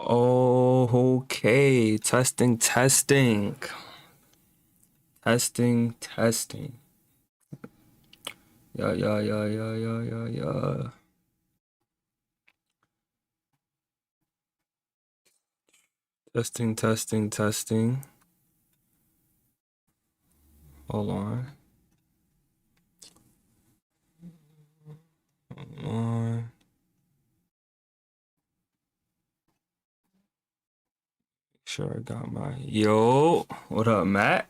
Oh, okay. Testing. Yeah. Testing. Hold on. Hold on. Sure, I got my. Yo, what up, Matt?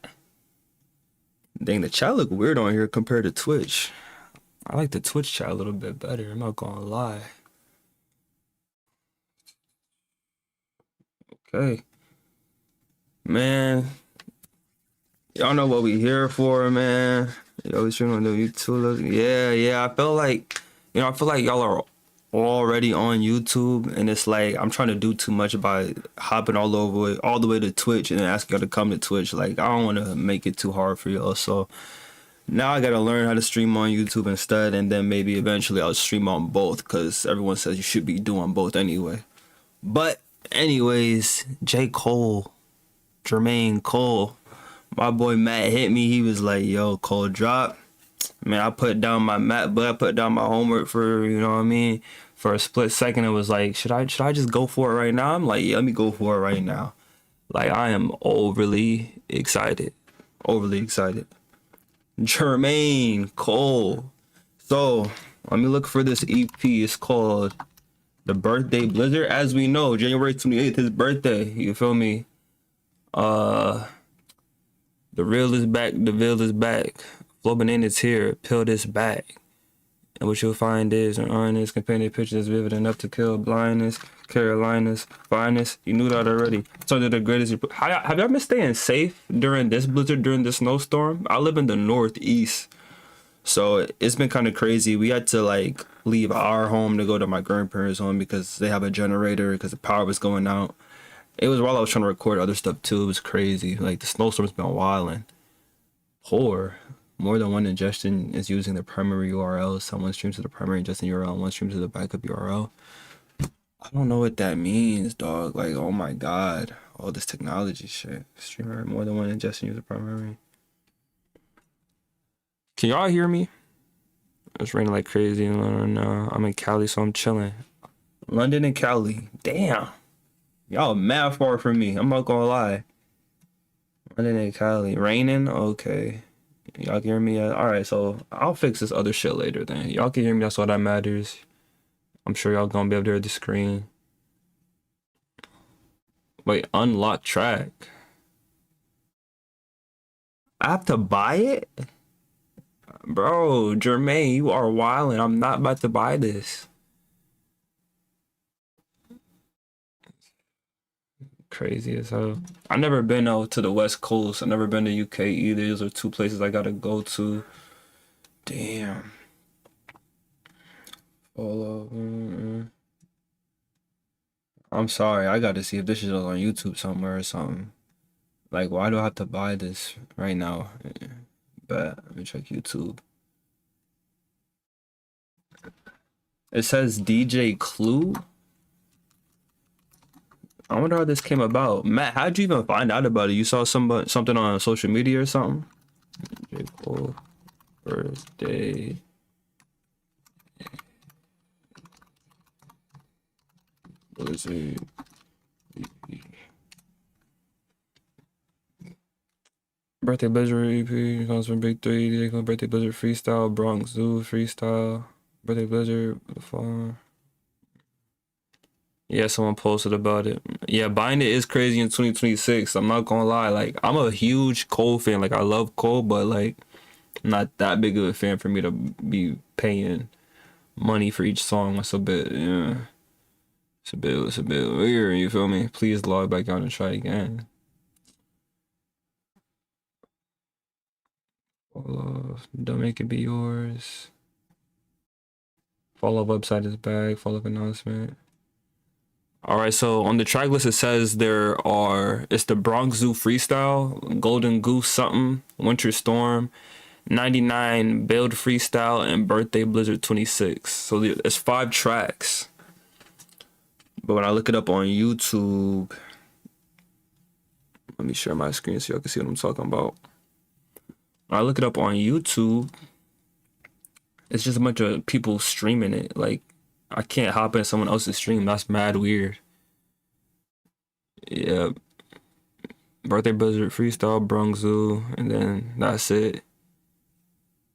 Dang, the chat look weird on here compared to Twitch. I like the Twitch chat a little bit better. I'm not gonna lie. Okay, man. Y'all know what we here for, man. Yo, we stream on the YouTube. Yeah. I feel like y'all are already on YouTube, and it's like I'm trying to do too much by hopping all the way to Twitch and asking y'all to come to Twitch. Like I don't want to make it too hard for y'all, so now I gotta learn how to stream on YouTube instead, and then maybe eventually I'll stream on both because everyone says you should be doing both anyway. But anyways, J.Cole, Jermaine Cole. My boy Matt hit me. He was like, "Yo, Cole drop." Man, I put down my mat, but I put down my homework for what I mean. For a split second, it was like, should I just go for it right now? I'm like, yeah, let me go for it right now. Like I am overly excited, overly excited. Jermaine Cole. So let me look for this EP. It's called The Birthday Blizzard. As we know, January 28th, his birthday. You feel me? Uh. The real is back, the veil is back. Flow Bananas here, peel this back. And what you'll find is an honest, companion picture that's vivid enough to kill blindness, Carolina's finest. You knew that already. So they're the greatest. Have y'all been staying safe during this blizzard, during this snowstorm? I live in the Northeast. So it's been kind of crazy. We had to like leave our home to go to my grandparents' home because they have a generator because the power was going out. It was while I was trying to record other stuff too. It was crazy. Like the snowstorm's been wilding. Poor. More than one ingestion is using the primary URL. Someone streams to the primary ingestion URL and one streams to the backup URL. I don't know what that means, dog. Like, oh my god. All this technology shit. Streamer, more than one ingestion user primary. Can y'all hear me? It's raining like crazy. I'm in Cali, so I'm chilling. London and Cali. Damn. Y'all mad far from me. I'm not gonna lie. London and Cali. Raining? Okay. Y'all can hear me? Alright, so I'll fix this other shit later then. Y'all can hear me, that's all that matters. I'm sure y'all gonna be able to hear the screen. Wait, unlock track. I have to buy it? Bro, Jermaine, you are wildin'. I'm not about to buy this. Crazy as hell. I've never been out to the West Coast. I've never been to UK either. Those are two places I gotta go to. Damn. Follow. I'm sorry. I gotta see if this is on YouTube somewhere or something. Like, why do I have to buy this right now? But let me check YouTube. It says DJ Clue. I wonder how this came about. Matt, how'd you even find out about it? You saw something on social media or something? J.Cole birthday. Blizzard. Birthday Blizzard EP comes from Big 3. Birthday Blizzard Freestyle. Bronx Zoo Freestyle. Birthday Blizzard. Farm. Yeah, someone posted about it. Yeah, buying it is crazy in 2026. I'm not gonna lie. Like, I'm a huge Cole fan. Like, I love Cole, but like, I'm not that big of a fan for me to be paying money for each song. It's a bit, yeah. It's a bit weird. You feel me? Please log back out and try again. Follow. Don't make it be yours. Follow website is back. Follow announcement. All right, so on the track list it says it's the Bronx Zoo Freestyle, Golden Goose something, Winter Storm, 99 Build Freestyle, and Birthday Blizzard 26. So it's 5 tracks. But when I look it up on YouTube, let me share my screen so y'all can see what I'm talking about. When I look it up on YouTube, it's just a bunch of people streaming it. Like, I can't hop in someone else's stream. That's mad weird. Yeah. Birthday Blizzard, Freestyle, Bronx Zoo, and then that's it.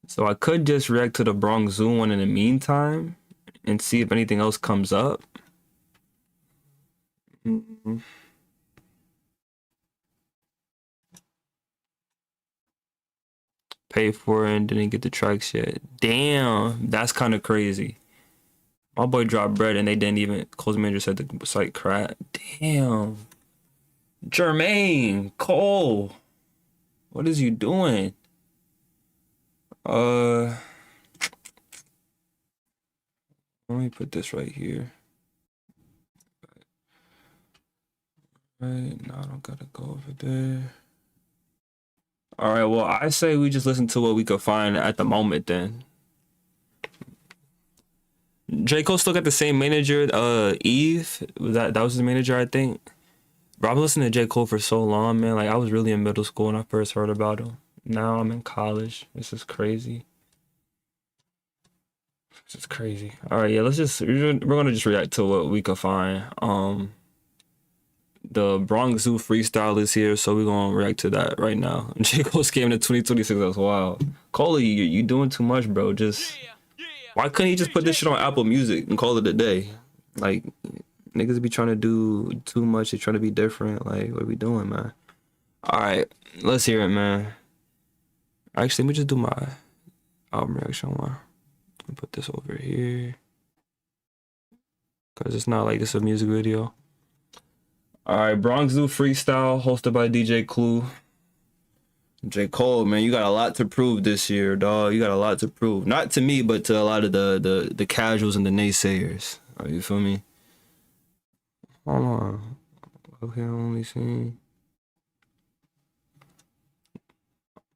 So I could just react to the Bronx Zoo one in the meantime and see if anything else comes up. Pay for it and didn't get the tracks yet. Damn, that's kind of crazy. My boy dropped bread and they didn't even, close manager said the site crap. Damn. Jermaine, Cole, what is you doing? Let me put this right here. Right, now I don't gotta go over there. All right, well, I say we just listen to what we could find at the moment then. J.Cole still got the same manager, Eve. That was his manager, I think. Bro, I've been listening to J. Cole for so long, man. Like, I was really in middle school when I first heard about him. Now I'm in college. This is crazy. This is crazy. All right, yeah, we're gonna just react to what we could find. The Bronx Zoo freestyle is here, so we're gonna react to that right now. J. Cole came in 2026. That's wild. Cole, you doing too much, bro. Just why couldn't he just put this shit on Apple Music and call it a day? Like, niggas be trying to do too much. They trying to be different. Like, what are we doing, man? All right, let's hear it, man. Actually, let me just do my album reaction one. I'll put this over here because it's not like this is a music video. All right, Bronx Zoo freestyle hosted by DJ Clue. J. Cole, man, you got a lot to prove this year, dog. You got a lot to prove. Not to me, but to a lot of the casuals and the naysayers. You feel me? Hold on. Okay, only seen.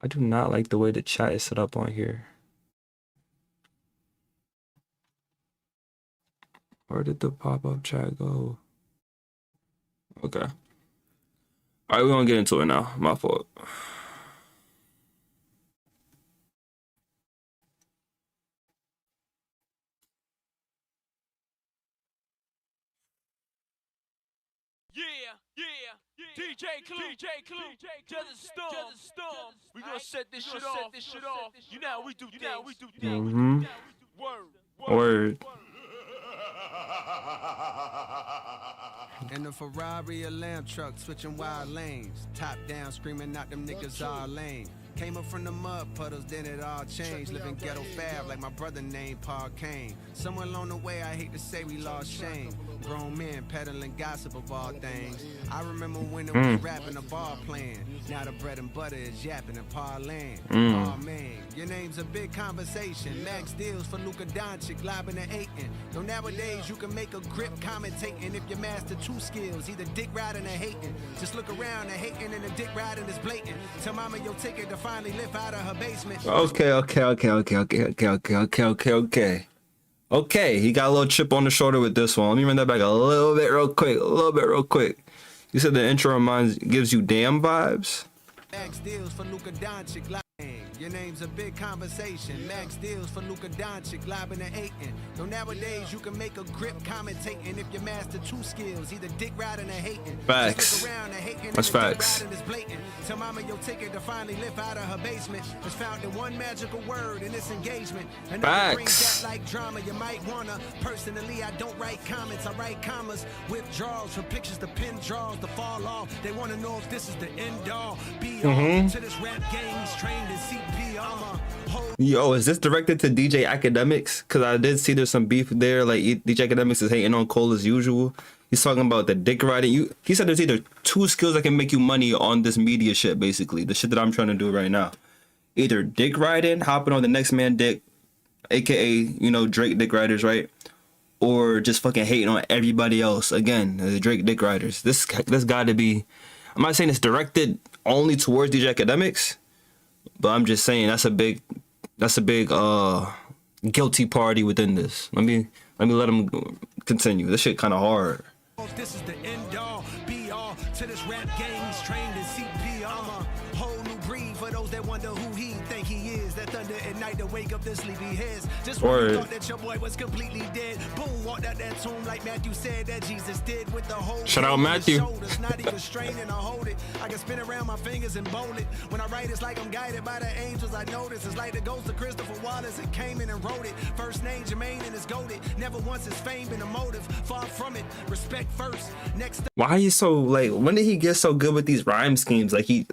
I do not like the way the chat is set up on here. Where did the pop-up chat go? Okay. All right, we're gonna get into it now. My fault. DJ Clue, just a storm. We gonna set this shit off. You know how we do things. Word. In the Ferrari, a lamb truck, switching wild lanes. Top down, screaming out them niggas all lame. Came up from the mud puddles, then it all changed. Living ghetto fab like my brother named Paul Kane. Somewhere along the way, I hate to say we lost shame. Grown men peddling gossip of all things. I remember when it was rapping, a ball playing. Now the bread and butter is yapping and parlaying. Oh man, your name's a big conversation. Max deals for Luka Doncic, lobbing and hating. Though nowadays you can make a grip commentating if you master two skills, either dick riding or hating. Just look around, the hating and the dick riding is blatant. Tell mama your ticket to finally lift out of her basement. Okay, he got a little chip on the shoulder with this one. Let me run that back a little bit real quick. You said the intro gives you damn vibes? Max deals for Luka Doncic. Your name's a big conversation. Max deals for Luka Doncic, lobbing and hating. Though nowadays you can make a grip commentating if you master two skills, either dick riding or hating. Facts. That's facts. Tell mama your ticket to finally lift out of her basement is found in one magical word in this engagement. Facts. That like drama, you might wanna. Personally, I don't write comments, I write commas. Withdrawals from pictures to pin draws to fall off. They wanna know if this is the end all. Be all to this rap game, he's trained in CPR. Yo, is this directed to DJ Academics? Because I did see there's some beef there. Like, DJ Academics is hating on Cole as usual. He's talking about the dick riding. He said there's either two skills that can make you money on this media shit, basically. The shit that I'm trying to do right now. Either dick riding, hopping on the next man dick, aka, you know, Drake dick riders, right? Or just fucking hating on everybody else. Again, the Drake dick riders. This got to be... I'm not saying it's directed only towards DJ Academics, but I'm just saying that's a big guilty party within this. Let me let him continue. This shit kind of hard. This is the end all, be all to this rap game. He's trained in CPR. I'm a whole new breed for those that wonder who he think he is. That thunder at night to wake up the sleepy heads. Just when you thought that your boy was completely dead, boom, walked out that tomb like Matthew said that Jesus did with the whole. Shout out Matthew. Not even straining to hold it. I can spin around my fingers and bowl it. When I write, it's like I'm guided by the angels. I notice it's like the ghost of Christopher Wallace. It came in and wrote it. First name Jermaine and it's goaded. Never once has fame been a motive. Far from it. Respect first. Next. Why are you so like? When did he get so good with these rhyme schemes? Like he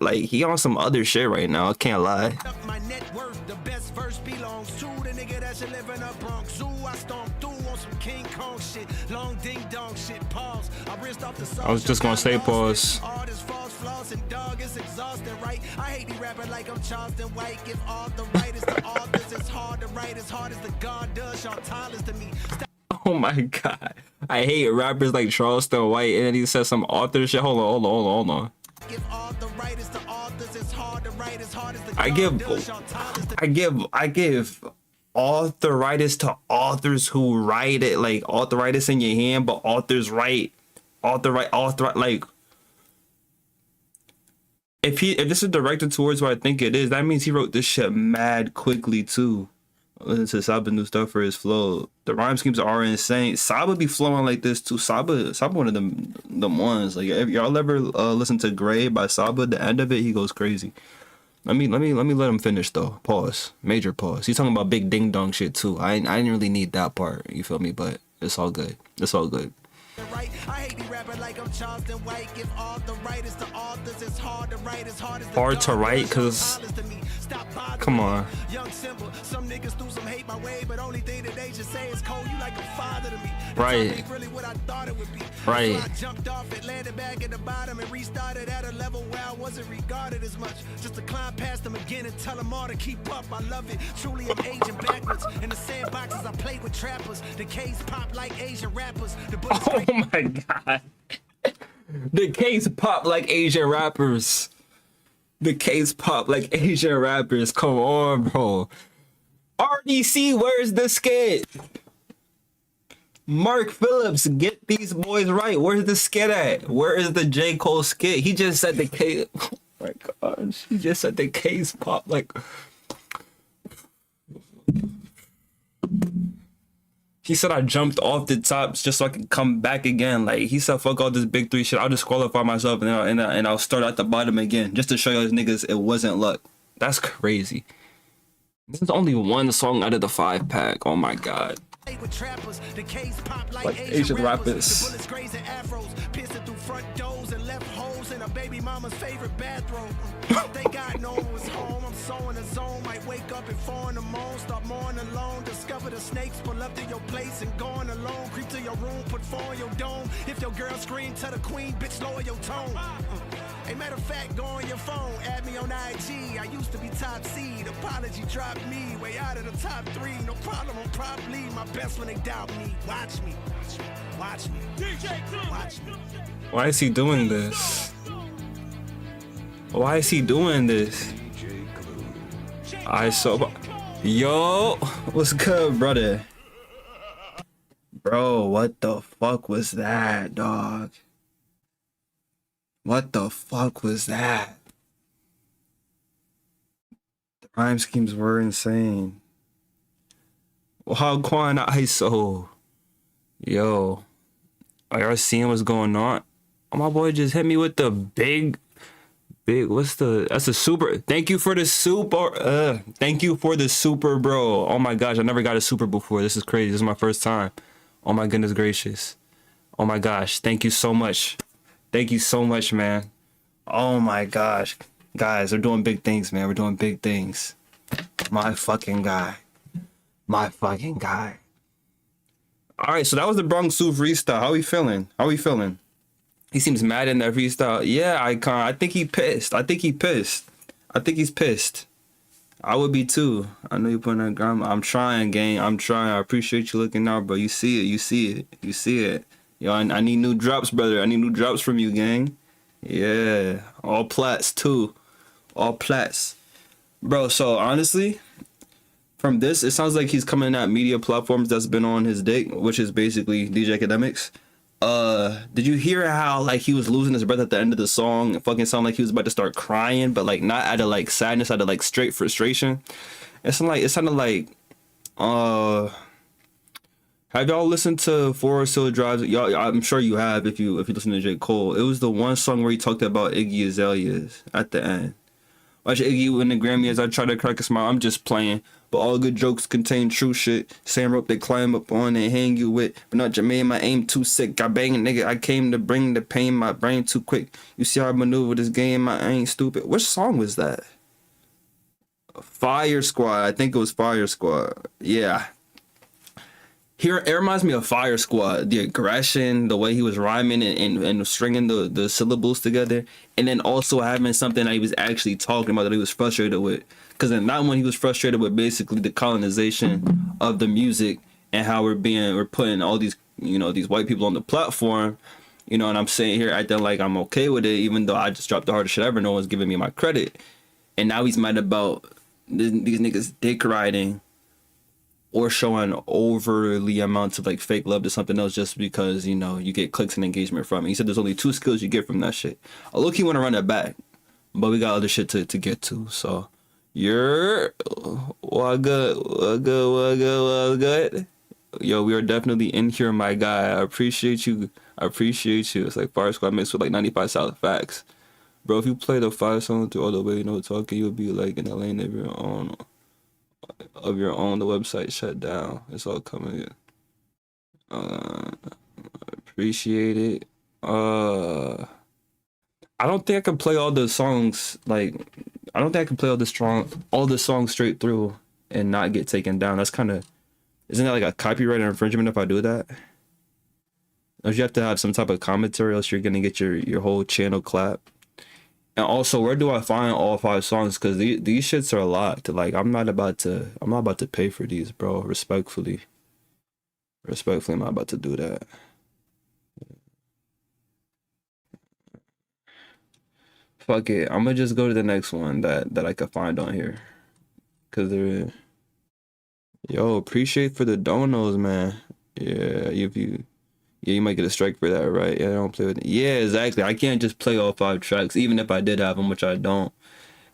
on some other shit right now. I can't lie. My net worth, the best verse belongs to the nigga that should live in a Bronx Zoo. I stomp through on some King Kong shit, long ding dong shit. Pause. I was just gonna say pause. All this false flaws and dog is exhausting, right? I hate the rapper like I'm Charleston White. Give all the writers to authors. It's hard to write as hard as the God does. Y'all tallest to me. Oh my god, I hate rappers like Charleston White, and then he says some author shit. Hold on. Give all the writers to authors. It's hard to write as hard as the I give authoritis to authors who write it, like authoritis in your hand, but authors write author like if this is directed towards what I think it is, that means he wrote this shit mad quickly too. Listen to Saba new stuff for his flow. The rhyme schemes are insane. Saba be flowing like this too. Saba one of them ones. Like if y'all ever listen to Gray by Saba, the end of it he goes crazy. Let me let him finish though. Pause. Major pause. He's talking about big ding dong shit too. I didn't really need that part. You feel me? But it's all good. It's all good. Right. I hate the rapper like I'm Charleston White. Give all the writers to authors. It's hard to write as hard as the hard to write because come on. Young Simba, some niggas threw some hate my way, but only thing that they should say is Cole, you like a father to me. Right. Really what I thought it would be. Right. So I jumped off it, landed back at the bottom, and restarted at a level where I wasn't regarded as much. Just to climb past them again and tell them all to keep up. I love it. Truly, I'm aging backwards. In the sandboxes, I played with trappers. The K's pop like Asian rappers. The oh my god. The K's pop like Asian rappers. The K's pop like Asian rappers. Come on, bro. RDC, where's the skit? Mark Phillips, get these boys right. Where's the skit at? Where is the J. Cole skit? He just said the K. Oh my gosh. He just said the K's pop like. He said I jumped off the tops just so I can come back again. Like he said, fuck all this big three shit. I'll disqualify myself and I'll start at the bottom again just to show y'all niggas it wasn't luck. That's crazy. This is only one song out of the 5-pack. Oh my god. With trappers, the K's pop like Asian rappers. The bullets grazing afros, piercing through front doors and left holes in a baby mama's favorite bathroom. Thank God no one was home. I'm so in the zone. Might wake up at 4 in the morning, start mourning alone. Discover the snakes, pull up to your place and going alone. Creep to your room, put 4 in your dome. If your girl scream, tell the queen, bitch, lower your tone. Hey, matter of fact, go on your phone, add me on IG. I used to be top seed. Apology dropped me way out of the top 3. No problem, I'm probably my best when they doubt me. Watch me, watch me, watch me. Why is he doing this? Why is he doing this? Yo, what's good, brother? Bro, what the fuck was that, dog? What the fuck was that? The rhyme schemes were insane. Wagwan ISO. Yo. Are y'all seeing what's going on? Oh, my boy just hit me with the big, that's a super. Thank you for the super. Thank you for the super, bro. Oh my gosh, I never got a super before. This is crazy. This is my first time. Oh my goodness gracious. Oh my gosh. Thank you so much. Thank you so much, man. Oh my gosh. Guys, we're doing big things, man. We're doing big things. My fucking guy. My fucking guy. All right, so that was the Bronx Zoo freestyle. How we feeling? How we feeling? He seems mad in that freestyle. Yeah, Icon. I think he pissed. I think he's pissed. I would be too. I know you putting that gram. I'm trying, gang. I'm trying. I appreciate you looking out, bro. You see it. Yo, I need new drops, brother. I need new drops from you, gang. Yeah. All plats, too. All plats. Bro, so honestly, from this, it sounds like he's coming at media platforms that's been on his dick, which is basically DJ Academics. did you hear how like he was losing his breath at the end of the song? It fucking sounded like he was about to start crying, but like not out of like sadness, out of like straight frustration. It sounded like uh have y'all listened to Forest Hill Drive? Y'all, I'm sure you have if you listen to J. Cole. It was the one song where he talked about Iggy Azaleas at the end. Watch Iggy win the Grammy as I try to crack a smile. I'm just playing. But all good jokes contain true shit. Same rope they climb up on and hang you with. But not Jermaine, my aim too sick. I bang a nigga, I came to bring the pain, my brain too quick. You see how I maneuver this game, I ain't stupid. Which song was that? Fire Squad. I think it was Fire Squad. Yeah. Here, it reminds me of Fire Squad. The aggression, the way he was rhyming and stringing the syllables together. And then also having something that he was actually talking about that he was frustrated with. Because in that one, he was frustrated with basically the colonization of the music and how we're putting all these, these white people on the platform, and I'm saying here acting like I'm okay with it, even though I just dropped the hardest shit ever. No one's giving me my credit. And now he's mad about these niggas dick riding or showing overly amounts of like fake love to something else just because, you get clicks and engagement from it. He said there's only 2 skills you get from that shit. I look, he want to run it back, but we got other shit to get to. So you're what good. Yo, we are definitely in here, my guy. I appreciate you. It's like Fire Squad mixed with like 95 solid facts. Bro, if you play the 5 song through all the way, no talking, you'll be like in a lane of your own. The website shut down. It's all coming in. Appreciate it. I don't think I can play all the songs I don't think I can play all the songs straight through and not get taken down. That's kind of, isn't that like a copyright infringement if I do that? Don't you have to have some type of commentary, else you're gonna get your whole channel clapped? And also, where do I find all 5 songs? Because these shits are locked. Like, I'm not about to pay for these, bro. Respectfully, I'm not about to do that. Fuck it. I'm gonna just go to the next one that I could find on here. Cause yo, appreciate for the donos, man. Yeah, you might get a strike for that, right? Yeah, I don't play with it. Yeah, exactly. I can't just play all 5 tracks, even if I did have them, which I don't.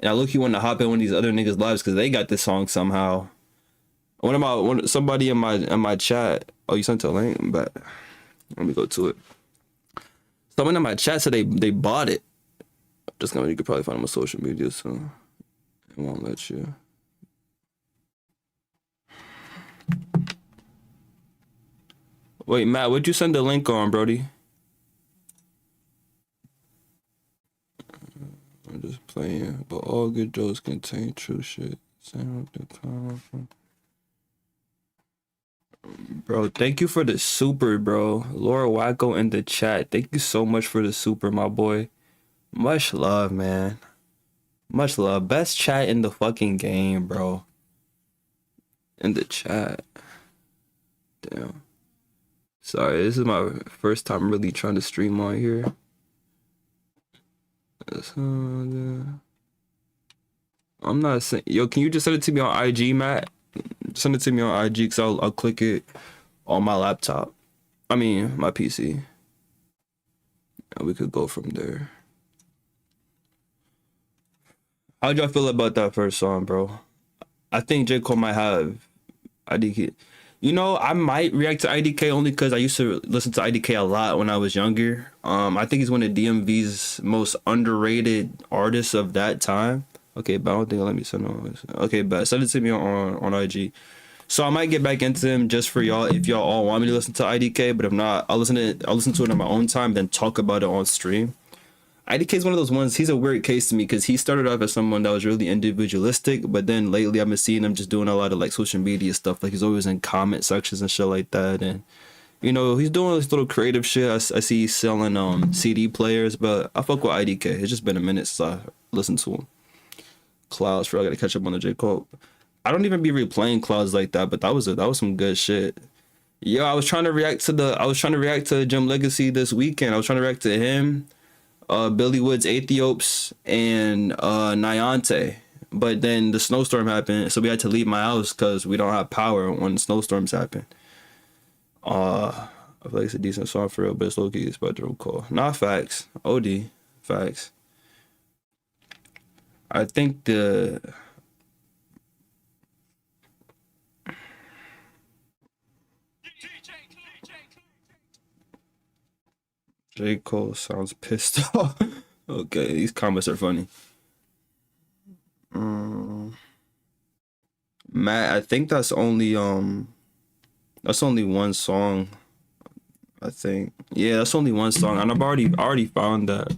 And I look, you want to hop in one of these other niggas' lives because they got this song somehow. Somebody in my chat. Oh, you sent a link, but let me go to it. Someone in my chat said they bought it. Just you could probably find them on social media, so it won't let you. Wait, Matt, what'd you send the link on, Brody? I'm just playing, but all good jokes contain true shit. Bro, thank you for the super, bro. Laura Wacko in the chat. Thank you so much for the super, my boy. Much love, man. Much love. Best chat in the fucking game, bro. In the chat. Damn. Sorry, this is my first time really trying to stream on here. I'm not saying, yo, can you just send it to me on IG, Matt? Send it to me on IG because I'll click it on my laptop. I mean, my PC. And we could go from there. How'd y'all feel about that first song, bro? I think J. Cole might have IDK. I might react to IDK only because I used to listen to IDK a lot when I was younger. I think he's one of DMV's most underrated artists of that time. Okay, but I don't think he'll let me send on. Okay, but send it to me on IG. So I might get back into him just for y'all if y'all all want me to listen to IDK. But if not, I'll listen to it on my own time, then talk about it on stream. IDK is one of those ones, he's a weird case to me because he started off as someone that was really individualistic, but then lately I've been seeing him just doing a lot of like social media stuff. Like he's always in comment sections and shit like that. And, he's doing this little creative shit. I see he's selling CD players, but I fuck with IDK. It's just been a minute since I listened to him. Clouds, I gotta catch up on the J. Cole. I don't even be replaying Clouds like that, but that was some good shit. Yo, I was trying to react to Jim Legacy this weekend. I was trying to react to him. Billy Woods, Ethiops, and Nyante. But then the snowstorm happened, so we had to leave my house because we don't have power when snowstorms happen. I feel like it's a decent song for real, but it's low key it's by J.Cole. Not facts. OD. Facts. I think the J. Cole sounds pissed off. Okay, these comments are funny. Matt, I think that's only one song. I think. Yeah, that's only one song. And I've already found that.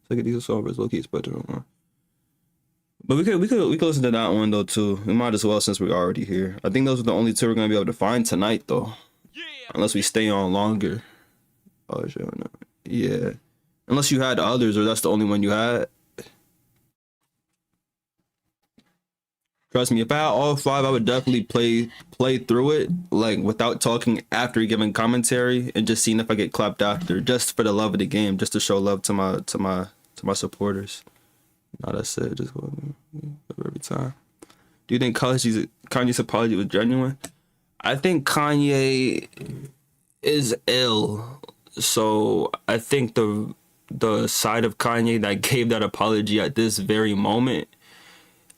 Look at these songs, low key, but we could listen to that one though too. We might as well since we're already here. I think those are the only two we're gonna be able to find tonight though. Unless we stay on longer. Oh shit, no. Yeah. Unless you had others or that's the only one you had. Trust me, if I had all five, I would definitely play through it like without talking after giving commentary and just seeing if I get clapped after, just for the love of the game, just to show love to my supporters. No, that's it. Just every time. Do you think Kanye's apology was genuine? I think Kanye is ill, so I think the side of Kanye that gave that apology at this very moment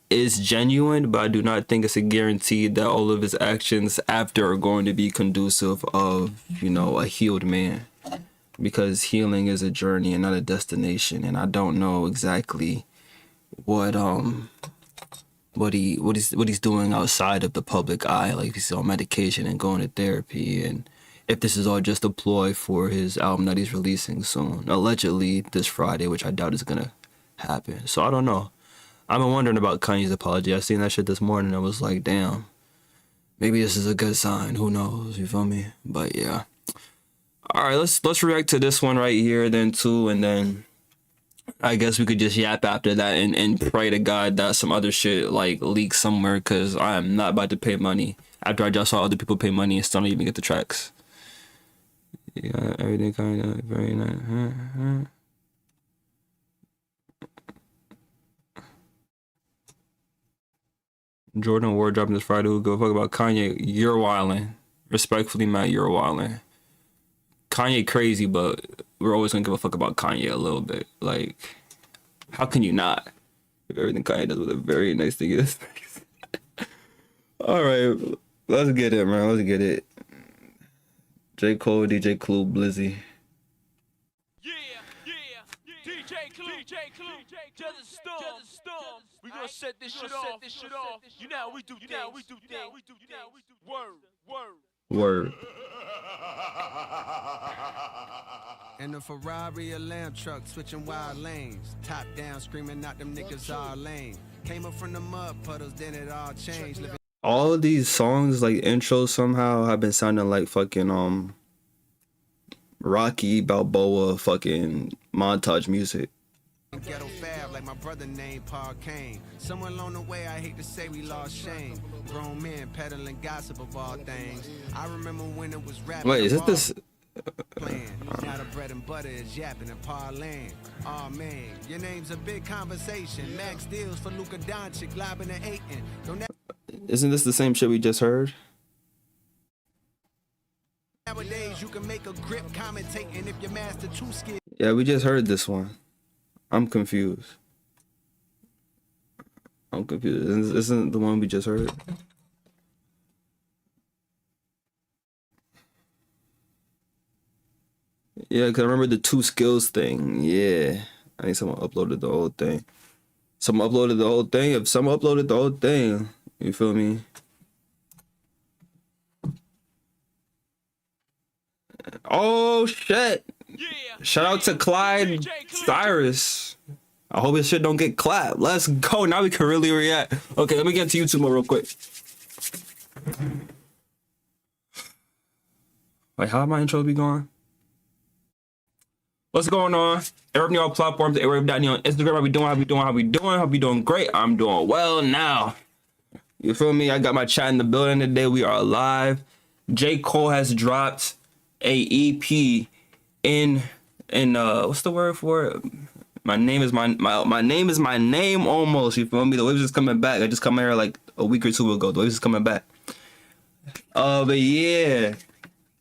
is genuine, but I do not think it's a guarantee that all of his actions after are going to be conducive of, a healed man, because healing is a journey and not a destination, and I don't know exactly what he's doing outside of the public eye, like if he's on medication and going to therapy, and if this is all just a ploy for his album that he's releasing soon, allegedly this Friday, which I doubt is gonna happen. So I don't know. I've been wondering about Kanye's apology. I seen that shit this morning. I was like, damn, maybe this is a good sign. Who knows? You feel me? But yeah. All right, let's react to this one right here then too, and then I guess we could just yap after that and pray to God that some other shit like leaks somewhere, because I am not about to pay money after I just saw other people pay money and still don't even get the tracks. Yeah, everything kind of very nice. Jordan Ward dropping this Friday. Who go fuck about Kanye? You're wildin'. Respectfully, Matt, you're wildin'. Kanye crazy, but we're always gonna give a fuck about Kanye a little bit. Like, how can you not? If everything Kanye does with a very nice thing is. All right, let's get it, man. Let's get it. J. Cole, DJ Clue, Blizzy. DJ Clue, to the storm. We gonna set this shit off. You know how we do things. Word. In the Ferrari, a lamb truck, switching wild lanes. Top down, screaming out them niggas all lame. Came up from the mud puddles, then it all changed. All of these songs, like intros, somehow have been sounding like fucking Rocky Balboa fucking montage music. Ghetto fab like my brother named Paul Kane. Somewhere along the way, I hate to say we lost shame. Grown men peddling gossip of all things. I remember when it was rap. Wait, is this? Playing. Now the bread and butter is yapping and parlaying. Oh man, your name's a big conversation. Max deals for Luka Doncic, lobbing and Aiton. Don't Isn't this the same shit we just heard? nowadays you can make a grip commentating if your master too skilled. Yeah, we just heard this one. I'm confused. Isn't the one we just heard? Yeah, because I remember the two skills thing. Yeah. I think someone uploaded the whole thing. If someone uploaded the whole thing, you feel me? Oh, shit. Shout out to Clyde Cyrus. I hope his shit don't get clapped. Let's go. Now we can really react. Okay, let me get to YouTube mode real quick. Wait, how my intro be going? What's going on? Everybody on platforms, everybody on Instagram. How we doing? Great. I'm doing well now. You feel me? I got my chat in the building today. We are live. J. Cole has dropped a EP in what's the word for it? My name is my name almost. You feel me? The waves is coming back. I just come here like a week or two ago. The waves is coming back. But yeah,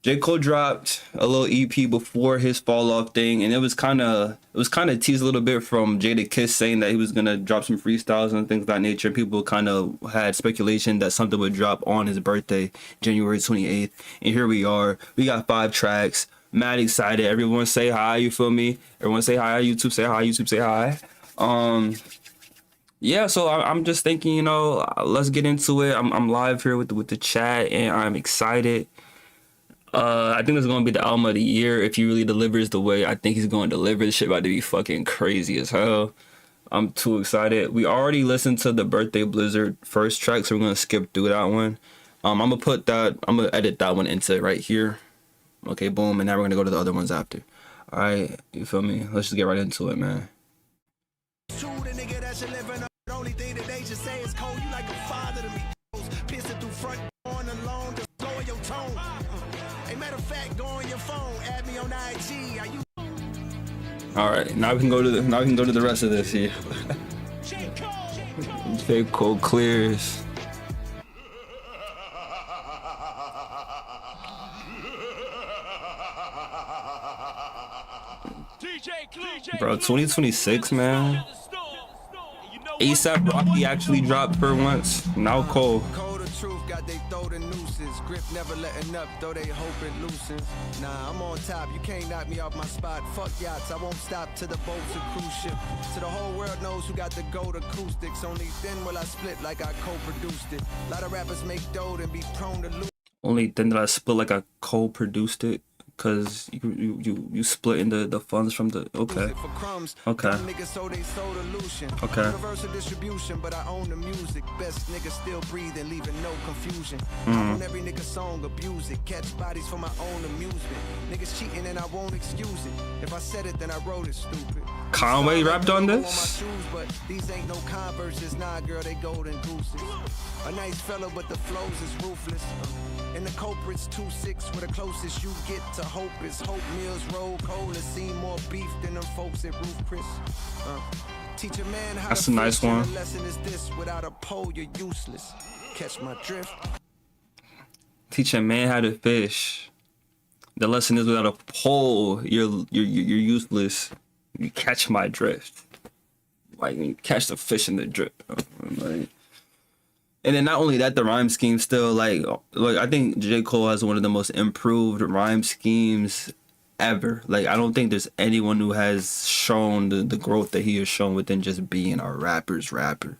J. Cole dropped a little EP before his fall off thing, and it was kind of teased a little bit from Jada Kiss saying that he was gonna drop some freestyles and things of that nature. People kind of had speculation that something would drop on his birthday, January 28th, and here we are. We got 5 tracks. Mad excited. Everyone say hi. You feel me? Everyone say hi. YouTube say hi. YouTube say hi. Yeah. So I'm just thinking, let's get into it. I'm live here with the chat, and I'm excited. I think this is gonna be the album of the year if he really delivers the way I think he's gonna deliver. This shit about to be fucking crazy as hell. I'm too excited. We already listened to the Birthday Blizzard first track, so we're gonna skip through that one. I'm gonna edit that one into right here. Okay, boom, and now we're gonna go to the other ones after. All right, you feel me? Let's just get right into it, man. Only thing that they should say is Cole, you like a father to me. Piercing through front on alone to lower your tone. Hey, matter of fact, go on your phone, add me on IG. Are you? All right, now we can go to the rest of this here. J.Cole clears. Bro, 2026, man. ASAP Rocky actually dropped for once. Now Cole. Cold the truth, got they throw the nooses. Grip never letting up, though they hope it loosens. Nah, I'm on top, you can't knock me off my spot. Fuck yachts, I won't stop till the boat's a cruise ship. So the whole world knows who got the gold acoustics. Only then will I split like I co-produced it. A lot of rappers make dough and be prone to lose. Only then did I split like I co-produced it. Cause you split in the funds from the okay. Universal distribution, but I own the music. Best nigga still breathing, leaving no confusion. On every nigga song, abuse it. Catch bodies for my own amusement. Niggas cheating and I won't excuse it. If I said it, then I wrote it stupid. Conway rapped on this? But these ain't no Converses, nah girl, they golden gooses. A nice fella, but the flows is ruthless. And the culprit's 2-6, where the closest you get to hope is hope meals roll cold and see more beef than them folks at Roof Chris. Teach a man how that's to a nice one. The lesson is this: without a pole, you're useless. Catch my drift. Teach a man how to fish. The lesson is without a pole, you're useless. You catch my drift. Like you catch the fish in the drip. Like, and then not only that, the rhyme scheme still like I think J. Cole has one of the most improved rhyme schemes ever. Like I don't think there's anyone who has shown the growth that he has shown within just being a rapper's rapper.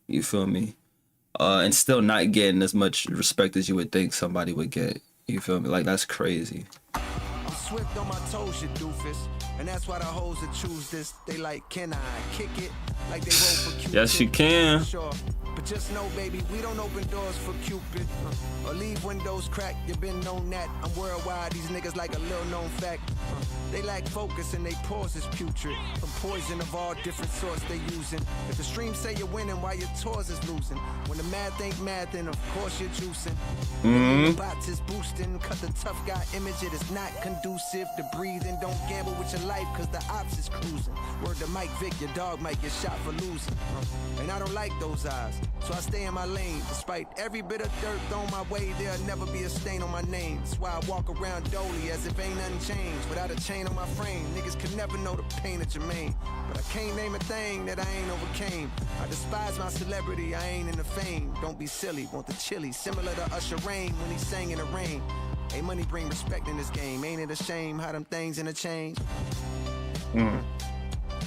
You feel me? And still not getting as much respect as you would think somebody would get. You feel me? Like that's crazy. I'm swift on my toes, you doofus. And that's why the hoes that choose this, they like, can I kick it? Like they vote for Cupid. Yes, you can. Sure. But just know, baby, we don't open doors for Cupid. Or leave windows cracked, you been known that. I'm worldwide, these niggas like a little known fact. They lack focus and they pause is putrid. From poison of all different sorts they using. If the stream say you're winning while your tours is losing. When the math ain't math, then of course you're juicing. The bots is boosting, cut the tough guy image, it is not conducive to breathing. Don't gamble with your life, cause the ops is cruising. Word to Mike Vick, your dog might get shot for losing. And I don't like those eyes, so I stay in my lane. Despite every bit of dirt thrown my way, there'll never be a stain on my name. That's why I walk around dolly as if ain't nothing changed. Without a chain on my frame, niggas can never know the pain of Jermaine. But I can't name a thing that I ain't overcame. I despise my celebrity, I ain't in the fame. Don't be silly, want the chili, similar to Usher Rain when he sang in the rain. Hey, money bring respect in this game. Ain't it a shame how them things interchange?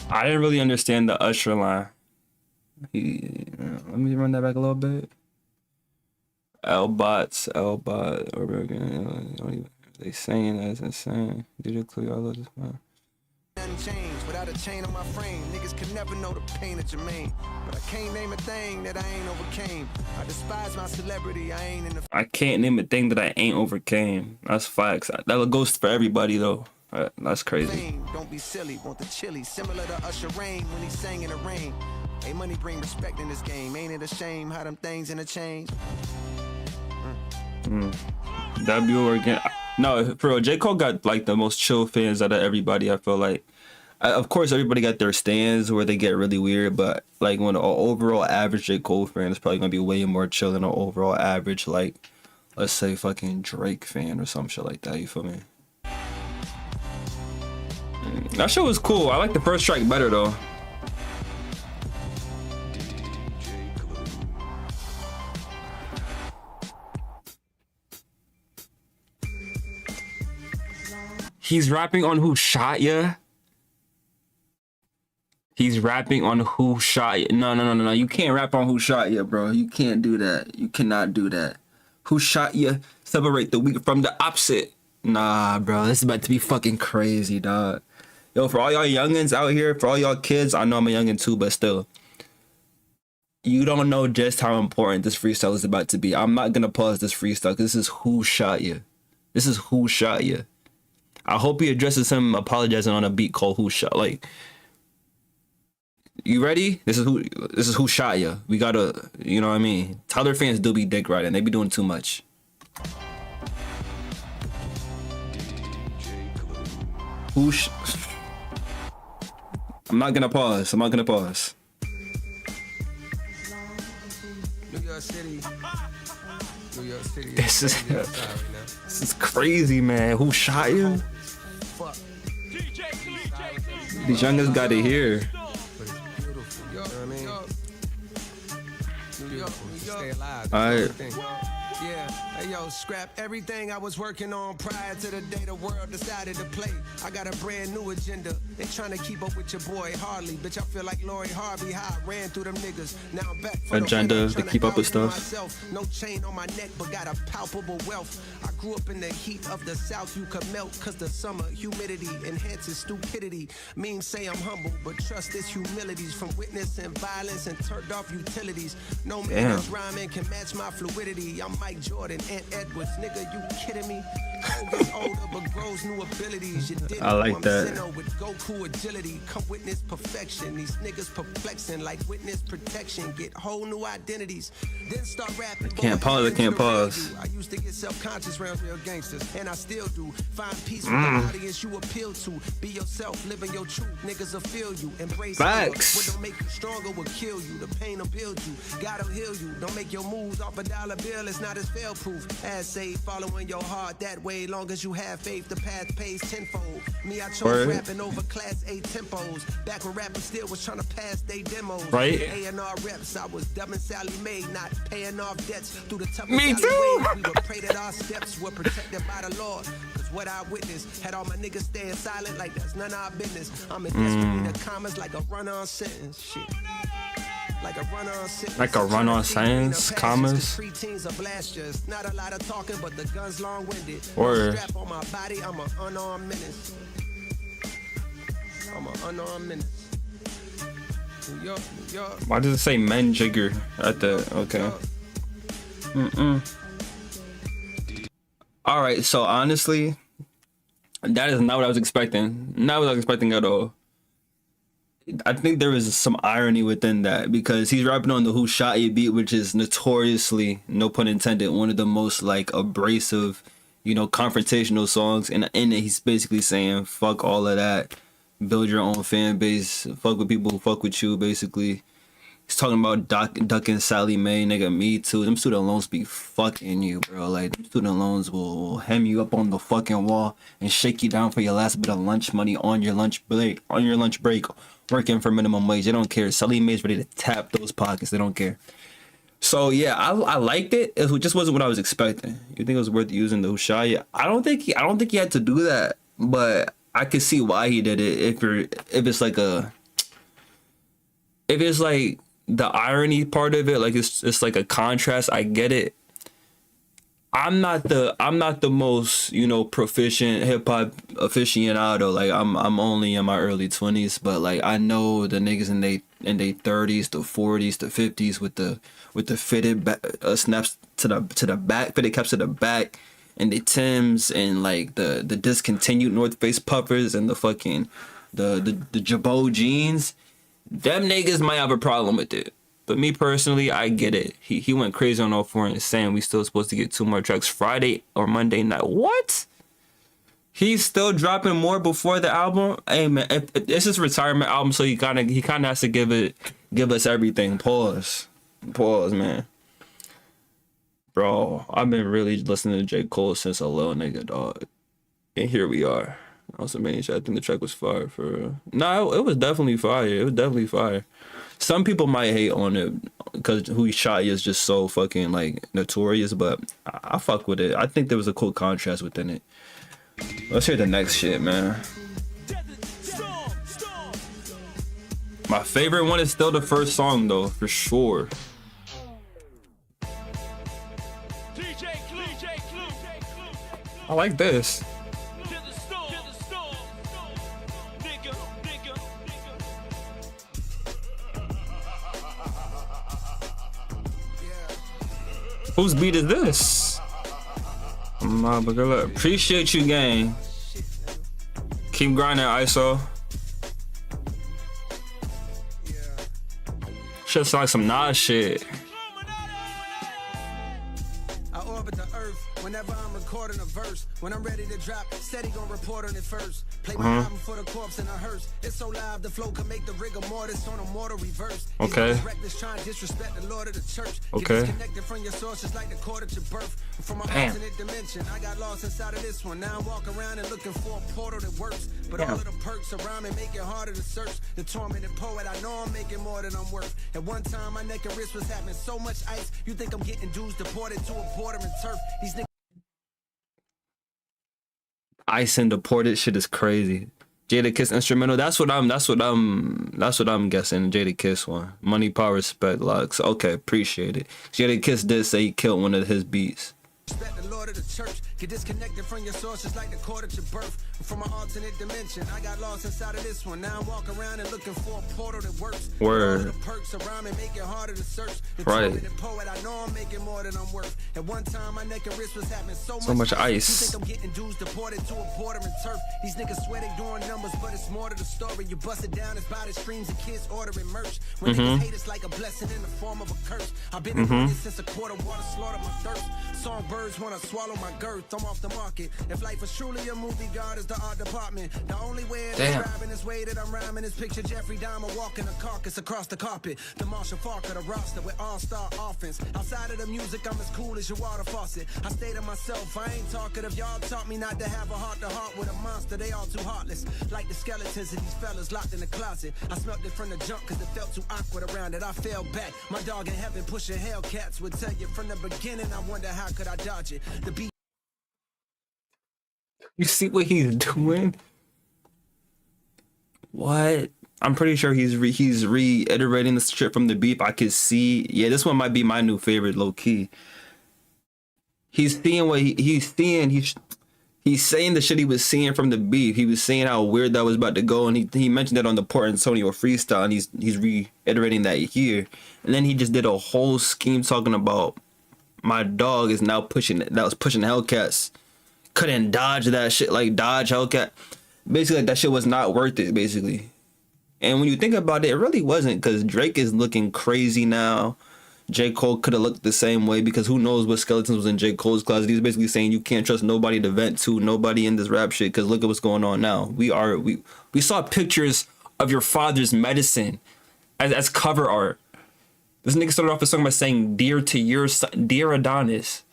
I didn't really understand the Usher line. Let me run that back a little bit. L-bot, they saying that's insane. Did you clear all of this, man? Nothing changed without a chain on my frame. Niggas can never know the pain of Jermaine. But I can't name a thing that I ain't overcame. I despise my celebrity, I ain't in the... I can't name a thing that I ain't overcame. That's facts. That goes for everybody, though. That's crazy. Don't be silly, want the chili, similar to Usher Rain when he sang in the rain. Hey, money bring respect in this game. Ain't it a shame how them things interchange? W again. No, for real, J. Cole got like the most chill fans out of everybody. I feel like, of course, everybody got their stands where they get really weird, but like when an overall average J. Cole fan is probably gonna be way more chill than an overall average like let's say fucking Drake fan or some shit like that. You feel me? That shit was cool. I like the first track better though. He's rapping on Who Shot Ya? He's rapping on Who Shot Ya. No. You can't rap on Who Shot Ya, bro. You can't do that. You cannot do that. Who shot ya? Separate the weak from the opposite. Nah, bro. This is about to be fucking crazy, dog. Yo, for all y'all youngins out here, for all y'all kids, I know I'm a youngin too, but still. You don't know just how important this freestyle is about to be. I'm not gonna pause this freestyle because this is Who Shot Ya. This is Who Shot Ya. I hope he addresses him apologizing on a beat called Who Shot. Like, you ready? This is who shot ya. We gotta, you know what I mean? Tyler fans do be dick riding. They be doing too much. I'm not gonna pause. New York City. This is crazy, man. Who shot you? These youngest got it here. Alright. Yeah, hey yo, scrap everything I was working on prior to the day the world decided to play. I got a brand new agenda. They trying to keep up with your boy Harley. Bitch, I feel like Lori Harvey, how I ran through them niggas. Now I'm back for agenda to keep up with stuff. Myself. No chain on my neck, but got a palpable wealth. I grew up in the heat of the South. You could melt, cause the summer humidity enhances stupidity. Memes say I'm humble, but trust this humility's from witnessing violence and turned off utilities. No man that's rhyming can match my fluidity. I'm Mike Jordan, Ant Edwards, nigga, you kidding me? Cole gets older but grows new abilities. You didn't I like that. With Goku agility, come witness perfection. These niggas perplexing like witness protection. Get whole new identities. Then start rapping. Can't pause. I can't pause. I used to get self-conscious around real gangsters, and I still do. Find peace with the audience you appeal to. Be yourself, living your truth. Niggas will feel you. Embrace facts. What don't make you stronger will kill you. The pain will build you. God will heal you. Don't make your moves off a dollar bill. It's not as fail-proof. As say, following your heart that way. Long as you have faith, the path pays tenfold. Me, I chose rapping over class A tempos. Back when rappers still was trying to pass they demos. Right. A&R reps, I was dubbing Sally Mae, not paying off debts through the toughest Me too. alleyway. We would pray that our steps were protected by the Lord. Cause what I witnessed had all my niggas staying silent like that's none of our business. I'm in desperate the commas like a run-on sentence. Shit. Like a run-on sentence. Like a run-on sentence, commas. Not a lot of talking, but the gun's long-winded. Or strap on my body, I'm an unarmed menace. New York. Why does it say men jigger at the okay? All right, so honestly, that is not what I was expecting. Not what I was expecting at all. I think there is some irony within that because he's rapping on the Who Shot Ya beat, which is notoriously, no pun intended, one of the most like abrasive, you know, confrontational songs. And in it, he's basically saying, fuck all of that. Build your own fan base. Fuck with people who fuck with you, basically. He's talking about ducking Sally Mae, nigga, me too. Them student loans be fucking you, bro. Like, them student loans will hem you up on the fucking wall and shake you down for your last bit of lunch money on your lunch break. Working for minimum wage. They don't care. Sally Mae's ready to tap those pockets. They don't care. So, yeah, I liked it. It just wasn't what I was expecting. You think it was worth using the Who Shot Ya? I don't think he had to do that, but I could see why he did it. If it's like the irony part of it, like it's like a contrast. I get it. I'm not the most, you know, proficient hip hop aficionado. Like I'm only in my early 20s, but like I know the niggas in they 30s, the 40s, the 50s with the fitted snaps to the back, fitted caps to the back, and the Timbs and like the discontinued North Face puffers and the fucking the Jabot jeans. Them niggas might have a problem with it. But me personally, I get it. He went crazy on all four and saying we still supposed to get 2 more tracks Friday or Monday night. What? He's still dropping more before the album? Hey man, if this is retirement album, so he kinda has to give us everything. Pause, man. Bro, I've been really listening to J. Cole since a little nigga, dog. And here we are. Also, Maniac, I think the track was fire for real. No, it was definitely fire. It was definitely fire. Some people might hate on it because who he shot is just so fucking like notorious, but I fuck with it. I think there was a cool contrast within it. Let's hear the next shit, man. My favorite one is still the first song though, for sure. I like this. Whose beat is this? Appreciate you, gang. Keep grinding, ISO. Shit sound like some Nas shit. I orbit the earth whenever I'm recording a verse. When I'm ready to drop, steady gon' report on it first. Play my album for the corpse in a hearse. It's so live, the flow can make the rigor mortis on a mortal reverse. Okay. Reckless trying to disrespect the Lord of the church. Okay. Disconnected from your sources like the court at your birth. From an alternate dimension, I got lost inside of this one. Now I'm walking around and looking for a portal that works. But all of the perks around me make it harder to search. The tormented poet, I know I'm making more than I'm worth. At one time, my neck and wrist was having so much ice. You think I'm getting dudes deported to a border and turf? These niggas. Ice and deported shit is crazy. Jadakiss instrumental. That's what I'm guessing. Jadakiss one. Money, power, respect, Lux. Okay, appreciate it. Jadakiss did say he killed one of his beats. Respect the Lord of the church. Get disconnected from your sources like the court at your birth. From an alternate dimension, I got lost inside of this one. Now I'm walking around and looking for a portal that works. Word. The perks around me make it harder to search. The right. Poet, I know I'm making more than I'm worth. At one time, my neck and wrist was having so much ice. You think I'm getting dudes deported to a border and turf? These niggas swear they doing numbers, but it's more to the story. You bust it down, it's by the streams of kids ordering merch. When niggas hate, it's like a blessing in the form of a curse. I've been in this since a quart of water slaughtered my thirst. Songbirds wanna swallow my girth. I'm off the market. If life was truly a movie, God is the art department. The only way of describing this way that I'm rhyming is picture Jeffrey Dahmer walking a carcass across the carpet. The Marshall Falk of the roster with all-star offense. Outside of the music, I'm as cool as your water faucet. I stay to myself, I ain't talkative. Y'all taught me not to have a heart-to-heart with a monster. They all too heartless. Like the skeletons of these fellas locked in the closet. I smelt it from the jump cause it felt too awkward around it. I fell back. My dog in heaven pushing Hellcats would tell you from the beginning. I wonder how could I dodge it. The beat. You see what he's doing? What? I'm pretty sure he's reiterating the shit from the beep. I could see. Yeah, this one might be my new favorite, low key. He's seeing what he's seeing. He's saying the shit he was seeing from the beef. He was saying how weird that was about to go, and he mentioned that on the Port Antonio freestyle, and he's reiterating that here. And then he just did a whole scheme talking about my dog is now pushing Hellcats. Couldn't dodge that shit, like dodge Hellcat. Basically, like, that shit was not worth it, basically. And when you think about it, it really wasn't, because Drake is looking crazy now. J. Cole could have looked the same way, because who knows what skeletons was in J. Cole's closet. He's basically saying you can't trust nobody to vent to, nobody in this rap shit, because look at what's going on now. We saw pictures of your father's medicine as cover art. This nigga started off the song by saying, "Dear to your son, dear Adonis."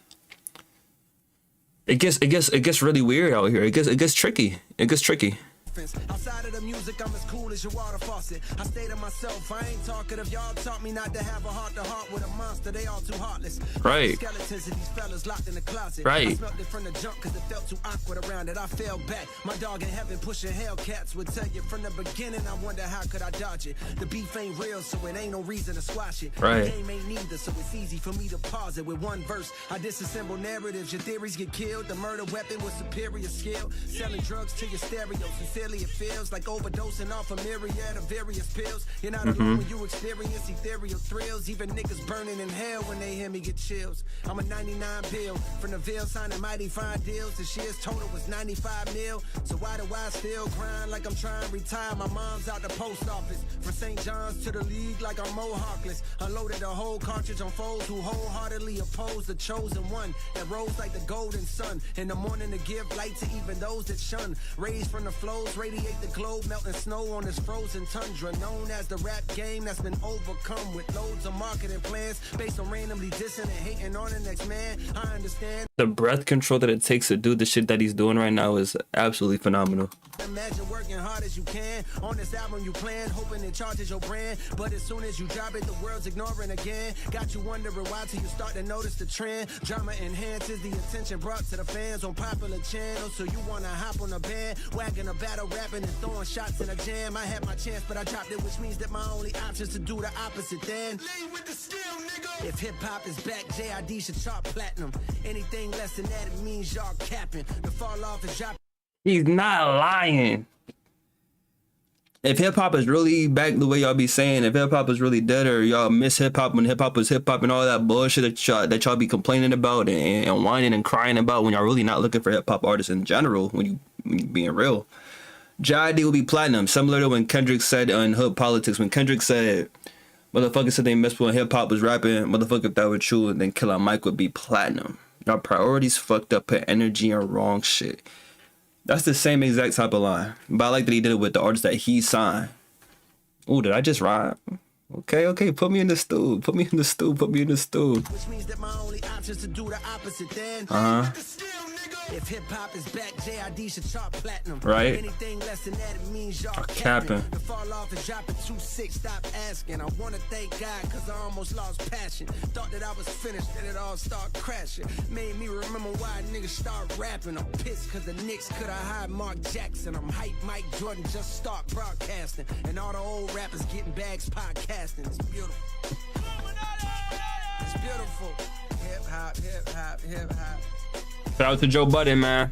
It gets really weird out here. It gets tricky. Outside of the music, I'm as cool as your water faucet. I stay to myself, I ain't talkative. Y'all taught me not to have a heart-to-heart with a monster. They all too heartless. Right. Skeletons of these fellas locked in the closet. Right. I smelt it from the jump cause it felt too awkward around it. I fell back. My dog in heaven pushing Hellcats would tell you from the beginning. I wonder how could I dodge it. The beef ain't real, so it ain't no reason to squash it. Right. The game ain't neither, so it's easy for me to pause it with one verse. I disassemble narratives. Your theories get killed. The murder weapon with superior skill. Selling drugs to your stereo. Sincerely, it feels like overdosing off a myriad of various pills. You're not alone when you experience ethereal thrills. Even niggas burning in hell when they hear me get chills. I'm a 99 bill from the Ville signing mighty fine deals. The shares total was 95 mil. So why do I still grind like I'm trying to retire? My mom's out the post office. From St. John's to the league like I'm Mohawkless. Unloaded a whole cartridge on foes who wholeheartedly oppose the chosen one that rose like the golden sun. In the morning to give light to even those that shun. Raised from the flows radiate the globe, melting snow on this frozen tundra. Known as the rap game that's been overcome with loads of marketing plans based on randomly dissing and hating on the next man. I understand. The breath control that it takes to do the shit that he's doing right now is absolutely phenomenal. Imagine working hard as you can on this album you plan, hoping it charges your brand. But as soon as you drop it, the world's ignoring again. Got you wondering why till you start to notice the trend. Drama enhances the attention brought to the fans on popular channels. So you wanna hop on a band, wagging a battle, rapping and throwing shots in a jam. I had my chance, but I dropped it, which means that my only option is to do the opposite then. Lean with the skill, nigga. If hip hop is back, JID should chart platinum. Anything less than that, it means y'all capping. The fall off is dropping. He's not lying. If hip hop is really back the way y'all be saying, if hip hop is really dead, or y'all miss hip hop when hip hop was hip hop and all that bullshit that y'all be complaining about and whining and crying about when y'all really not looking for hip hop artists in general, when you being real, JID will be platinum. Similar to when Kendrick said on Hood Politics, when Kendrick said, motherfuckers said they missed when hip hop was rapping, motherfucker, if that were true, then Killer Mike would be platinum. Y'all priorities fucked up, put energy in wrong shit. That's the same exact type of line. But I like that he did it with the artists that he signed. Oh, did I just rhyme? Okay, put me in the stew. Put me in the stew. Which means that my only option is to do the opposite then. If hip hop is back, JID should chart platinum. Right. Anything less than that, it means y'all capping. The fall off is dropping 2-6. Stop asking. I wanna thank God because I almost lost passion. Thought that I was finished, then it all start crashing. Made me remember why niggas start rapping. I'm pissed because the Knicks could have hired Mark Jackson. I'm hype Mike Jordan, just start broadcasting. And all the old rappers getting bags podcasting. It's beautiful. It's beautiful. Hip hop, hip hop, hip hop. Shout out to Joe Budden, man.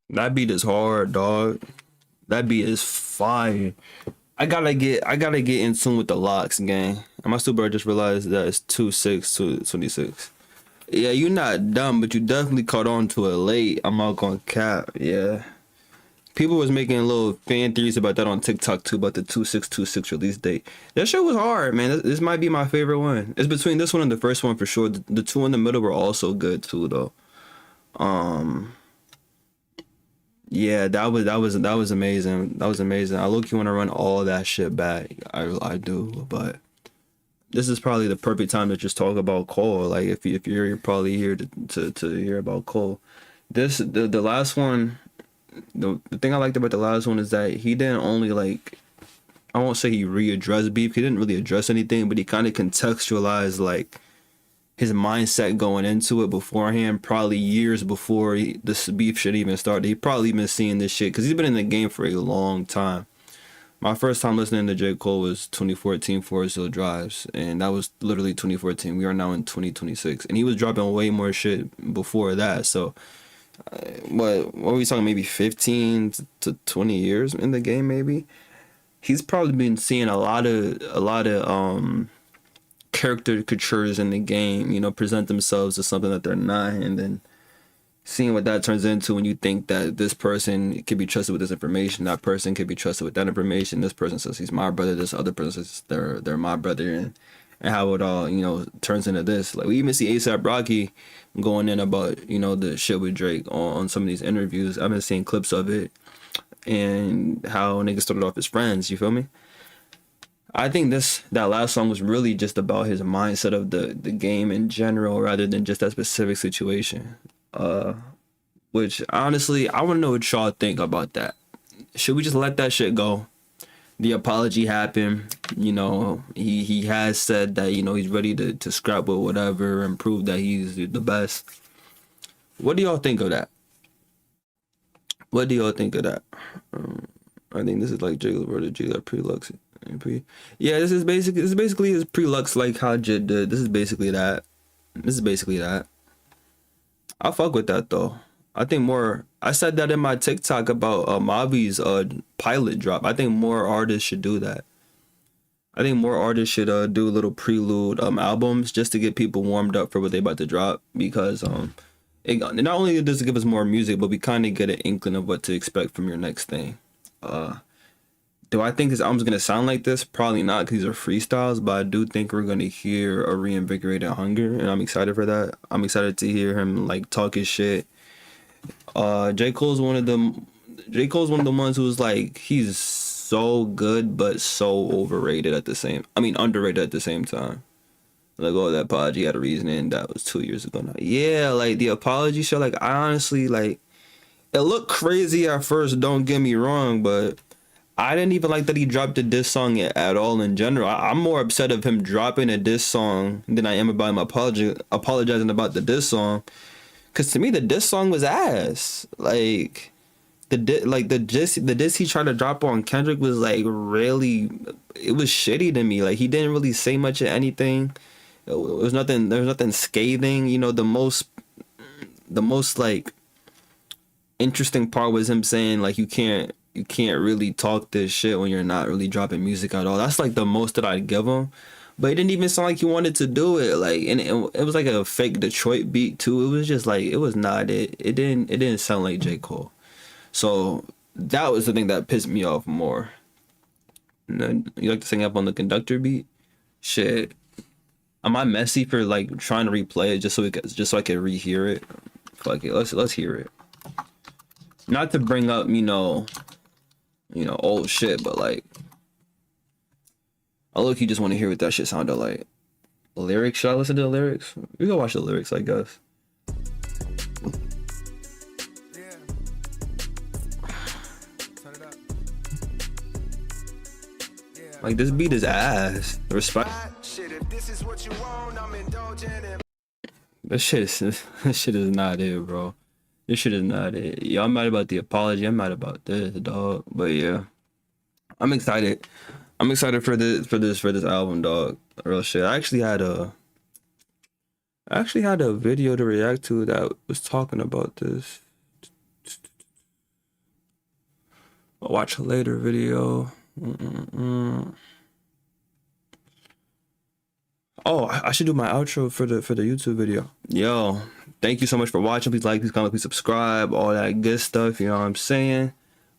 That beat is hard, dog. That beat is fire. I gotta get in tune with the locks, gang. And my super just realized that it's 2-6 to 26. Yeah, you're not dumb, but you definitely caught on to it late. I'm not gonna cap, yeah. People was making little fan theories about that on TikTok too, about the 2626 release date. That shit was hard, man. This might be my favorite one. It's between this one and the first one for sure. The two in the middle were also good too, though. Yeah, that was amazing. That was amazing. I low-key want to run all that shit back. I do, but this is probably the perfect time to just talk about Cole. Like if you're probably here to hear about Cole. The last one. The thing I liked about the last one is that he didn't only, like, I won't say he readdressed beef. He didn't really address anything, but he kind of contextualized, like, his mindset going into it beforehand, probably years before this beef shit even started. He probably been seeing this shit because he's been in the game for a long time. My first time listening to J.Cole was 2014 Forest Hill Drives, and that was literally 2014. We are now in 2026, and he was dropping way more shit before that, so... what were we talking, maybe 15 to 20 years in the game? Maybe he's probably been seeing a lot of caricatures in the game, you know, present themselves as something that they're not, and then seeing what that turns into when you think that this person can be trusted with this information, that person can be trusted with that information, this person says he's my brother, this other person says they're my brother, and how it all, you know, turns into this. Like, we even see A$AP Rocky going in about, you know, the shit with Drake on some of these interviews. I've been seeing clips of it and how niggas started off as friends, you feel me? I think that last song was really just about his mindset of the game in general rather than just that specific situation. Which, honestly, I want to know what y'all think about that. Should we just let that shit go? The apology happened, you know, he has said that, you know, he's ready to scrap with whatever and prove that he's the best. What do y'all think of that? I think this is like Jiggle or the Jiggle Pre-Lux. Yeah, this is basically his Pre-Lux, like how Jid did. This is basically that. I fuck with that though. I think more, I said that in my TikTok about Mavi's pilot drop. I think more artists should do that. I think more artists should do little prelude albums just to get people warmed up for what they about to drop, because it not only does it give us more music, but we kind of get an inkling of what to expect from your next thing. Do I think his album's gonna sound like this? Probably not, because these are freestyles, but I do think we're gonna hear a reinvigorated Hunger, and I'm excited for that. I'm excited to hear him like talk his shit. J. Cole's one of them. J. Cole's one of the ones who's like he's so good but so overrated at the same. I mean underrated at the same time. Like, oh, that apology had a reasoning that was 2 years ago now. Yeah, like the apology show. Like, I honestly like it looked crazy at first. Don't get me wrong, but I didn't even like that he dropped a diss song at all in general. I'm more upset of him dropping a diss song than I am about him apologizing about the diss song. Cause to me the diss song was ass. Like the diss he tried to drop on Kendrick was like really, it was shitty to me. Like he didn't really say much of anything. There was nothing scathing. You know, the most like interesting part was him saying like you can't really talk this shit when you're not really dropping music at all. That's like the most that I'd give him. But it didn't even sound like he wanted to do it. Like, and it was like a fake Detroit beat too. It was just like it was not it. It didn't sound like J. Cole. So that was the thing that pissed me off more. And then you like to sing up on the conductor beat? Shit. Am I messy for like trying to replay it just so I can rehear it? Fuck it. Let's hear it. Not to bring up, old shit, but like I look you just want to hear what that shit sounded like. Lyrics? Should I listen to the lyrics? We go watch the lyrics, I guess. Yeah. Turn it up. Yeah. Like this beat is ass. Respect. Shit, if this is what you want, I'm indulging in. This shit is not it, bro. This shit is not it. Yeah, I'm mad about the apology. I'm mad about this, dog. But yeah, I'm excited. I'm excited for this album, dog. Real shit. I actually had a video to react to that was talking about this. I'll watch a later video. Oh, I should do my outro for the YouTube video. Yo, thank you so much for watching. Please like, please comment, please subscribe, all that good stuff. You know what I'm saying?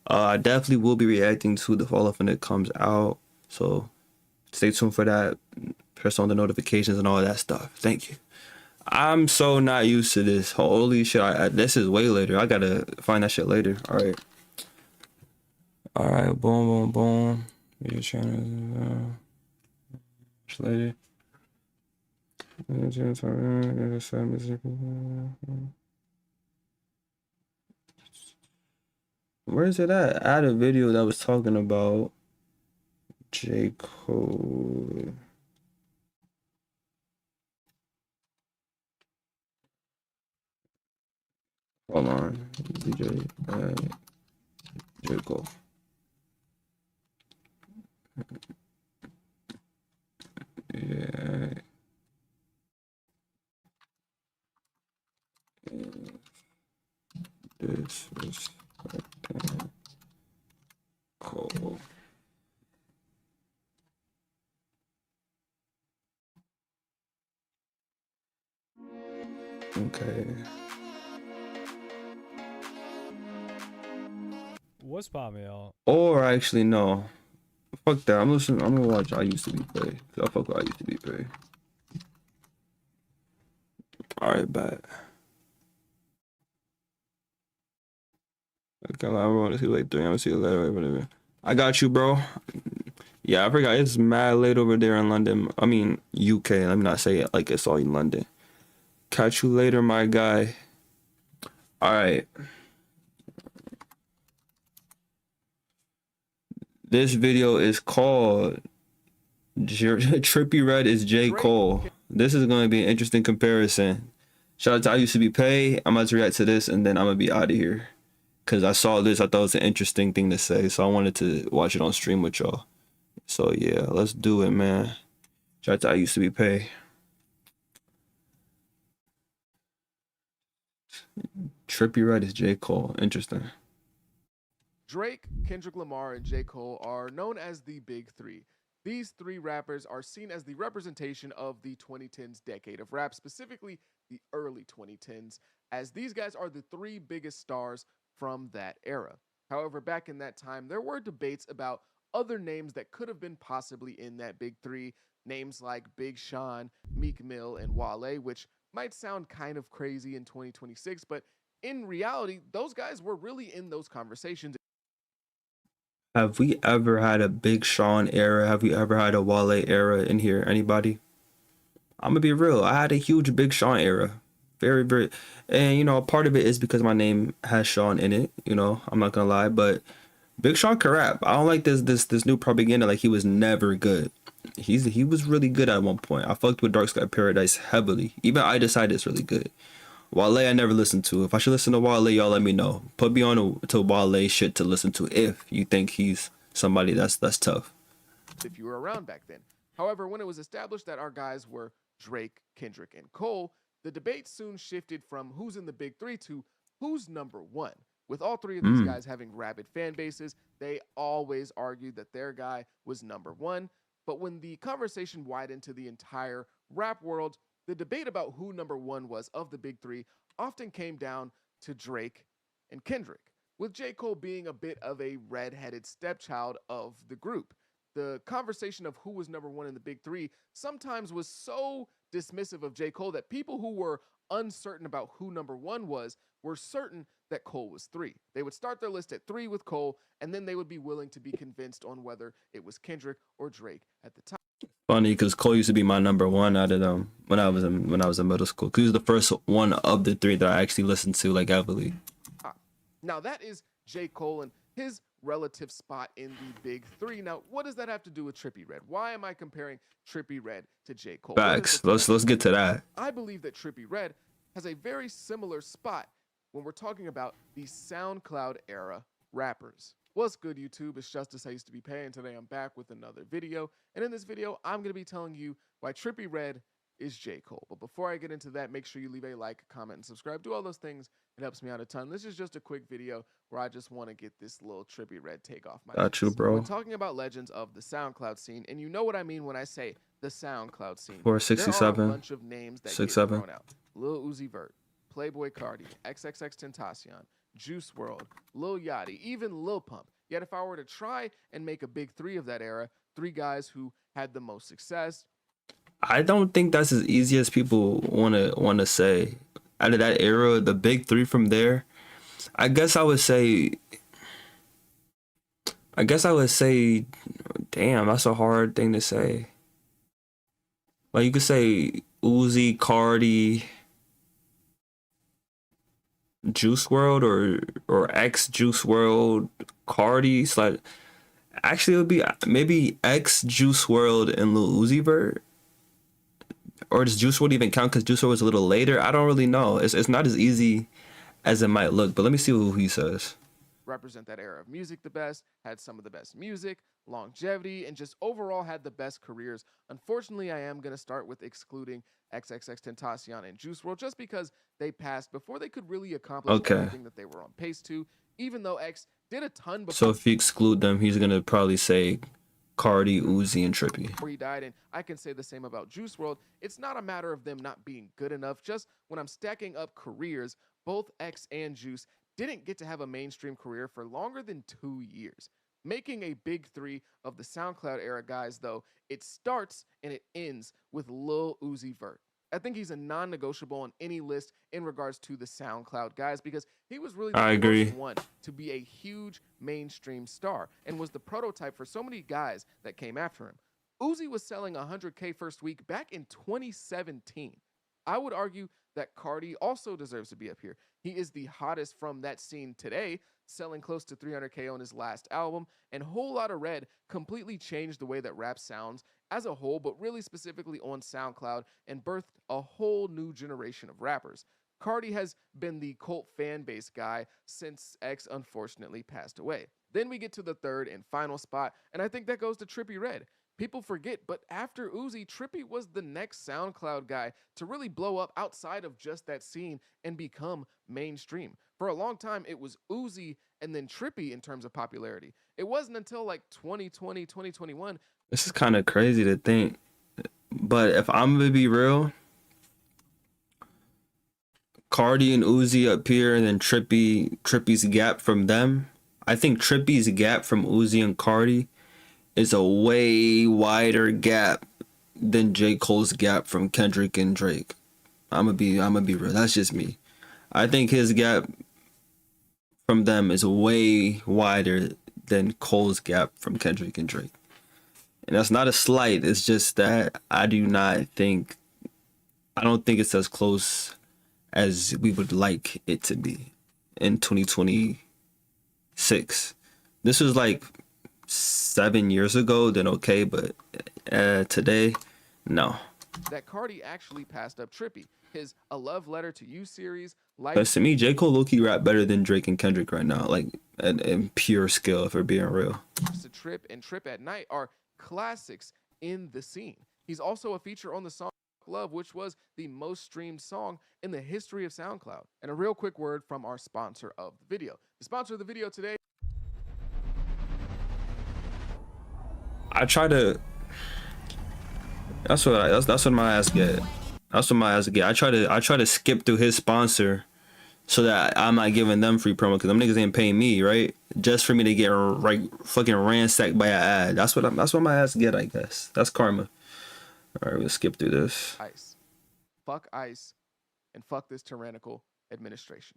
I definitely will be reacting to the fall off when it comes out. So stay tuned for that. Press on the notifications and all that stuff. Thank you. I'm so not used to this. Holy shit! This is way later. I gotta find that shit later. All right. All right. Boom, boom, boom. Your channel. Later. Where is it at? I had a video that was talking about J. Cole. Hold on. DJ J. Cole. Yeah. This is Cole. Okay. What's poppin', y'all? Or actually no. Fuck that. I'm gonna watch I Used to Be Paid. I fuck with I Used to Be Paid. Alright, bet. Okay, I want to see like 3. I'm gonna see you later. Whatever. I got you, bro. Yeah, I forgot it's mad late over there in London. I mean UK. Let me not say it like it's all in London. Catch you later, my guy. Alright. This video is called Trippy Red is J. Cole. This is going to be an interesting comparison. Shout out to I Used to Be Paid. I'm about to react to this and then I'm going to be out of here. Because I saw this. I thought it was an interesting thing to say. So I wanted to watch it on stream with y'all. So yeah, let's do it, man. Shout out to I Used to Be Paid. Trippy Red is J. Cole. Interesting. Drake, Kendrick Lamar, and J. Cole are known as the Big Three. These three rappers are seen as the representation of the 2010s decade of rap, specifically the early 2010s, as these guys are the three biggest stars from that era. However, back in that time, there were debates about other names that could have been possibly in that big three, names like Big Sean, Meek Mill, and Wale, which might sound kind of crazy in 2026, but in reality, those guys were really in those conversations. Have we ever had a Big Sean era? Have we ever had a Wale era in here? Anybody? I'm gonna be real. I had a huge Big Sean era. Very, very, and you know, part of it is because my name has Sean in it. You know, I'm not gonna lie, but Big Sean can rap. I don't like this new propaganda. Like he was never good. He was really good at one point. I fucked with Dark Sky Paradise heavily. Even I decided it's really good. Wale I never listened to. If I should listen to Wale, y'all let me know. Put me on to Wale shit to listen to if you think he's somebody that's tough. If you were around back then. However, when it was established that our guys were Drake, Kendrick, and Cole, the debate soon shifted from who's in the big three to who's number one. With all three of these guys having rabid fan bases, they always argued that their guy was number one. But when the conversation widened to the entire rap world, the debate about who number one was of the big three often came down to Drake and Kendrick, with J. Cole being a bit of a redheaded stepchild of the group. The conversation of who was number one in the big three sometimes was so dismissive of J. Cole that people who were uncertain about who number one was were certain that Cole was three. They would start their list at three with Cole, and then they would be willing to be convinced on whether it was Kendrick or Drake at the time. Funny because Cole used to be my number one out of them when I was in middle school. 'Cause he was the first one of the three that I actually listened to like heavily. Now that is J. Cole and his relative spot in the big three. Now, what does that have to do with Trippie Redd? Why am I comparing Trippie Redd to J. Cole? Facts. Let's get to that. I believe that Trippie Redd has a very similar spot when we're talking about the SoundCloud era rappers. What's good, YouTube? It's Justice I used to be paying. Today I'm back with another video. And in this video, I'm going to be telling you why Trippie Redd is J. Cole. But before I get into that, make sure you leave a like, comment, and subscribe. Do all those things. It helps me out a ton. This is just a quick video where I just want to get this little Trippie Redd take off my Got you, chest. bro. When talking about legends of the SoundCloud scene, and you know what I mean when I say the SoundCloud scene. 467, there are a bunch of names that 67. get thrown out. Lil Uzi Vert, Playboy Cardi, XXX Tentacion, Juice WRLD, Lil Yachty, even Lil Pump. Yet if I were to try and make a big three of that era, three guys who had the most success. I don't think that's as easy as people wanna say. Out of that era, the big three from there, I guess I would say, damn, that's a hard thing to say. Like you could say Uzi, Cardi, Juice WRLD, or X Juice WRLD, Cardi. It's like actually it would be maybe X Juice WRLD and Lil Uzi Vert. Or does Juice WRLD even count because Juice WRLD was a little later? I don't really know. It's not as easy as it might look, but let me see who he says. Represent that era of music the best, had some of the best music, longevity, and just overall had the best careers. Unfortunately, I am going to start with excluding XXX Tentacion and Juice WRLD just because they passed before they could really accomplish everything that they were on pace to, even though X did a ton before. So if you exclude them, he's going to probably say Cardi, Uzi, and Trippie. Before he died, and I can say the same about Juice WRLD. It's not a matter of them not being good enough. Just when I'm stacking up careers, both X and Juice didn't get to have a mainstream career for longer than 2 years. Making a big three of the SoundCloud era guys, though, it starts and it ends with Lil Uzi Vert. I think he's a non-negotiable on any list in regards to the SoundCloud guys because he was really the first one to be a huge mainstream star and was the prototype for so many guys that came after him. Uzi was selling 100K first week back in 2017. I would argue that Cardi also deserves to be up here. He is the hottest from that scene today, selling close to 300K on his last album, and Whole Lotta Red completely changed the way that rap sounds as a whole, but really specifically on SoundCloud, and birthed a whole new generation of rappers. Cardi has been the cult fan base guy since X unfortunately passed away. Then we get to the third and final spot, and I think that goes to Trippie Redd. People forget, but after Uzi, Trippie was the next SoundCloud guy to really blow up outside of just that scene and become mainstream. For a long time, it was Uzi and then Trippie in terms of popularity. It wasn't until like 2020, 2021. This is kind of crazy to think. But if I'm going to be real, Cardi and Uzi up here and then Trippie's gap from them. I think Trippie's gap from Uzi and Cardi is a way wider gap than J. Cole's gap from Kendrick and Drake. I'm gonna be real. That's just me. I think his gap from them is way wider than Cole's gap from Kendrick and Drake. And that's not a slight. It's just that I don't think it's as close as we would like it to be in 2026. This was like 7 years ago, then okay, but today, no. That Cardi actually passed up Trippy. His A Love Letter to You series, Because to me, J. Cole low-key rap better than Drake and Kendrick right now, like in pure skill, if we're being real. to Trip and Trip at Night are classics in the scene. He's also a feature on the song Love, which was the most streamed song in the history of SoundCloud. And a real quick word from our sponsor of the video. The sponsor of the video today. I try to. That's what my ass get. That's what my ass get. I try to skip through his sponsor, so that I'm not giving them free promo, because them niggas ain't paying me, right? Just for me to get fucking ransacked by an ad. That's what my ass get, I guess. That's karma. All right, we'll skip through this. ICE. Fuck ICE and fuck this tyrannical administration.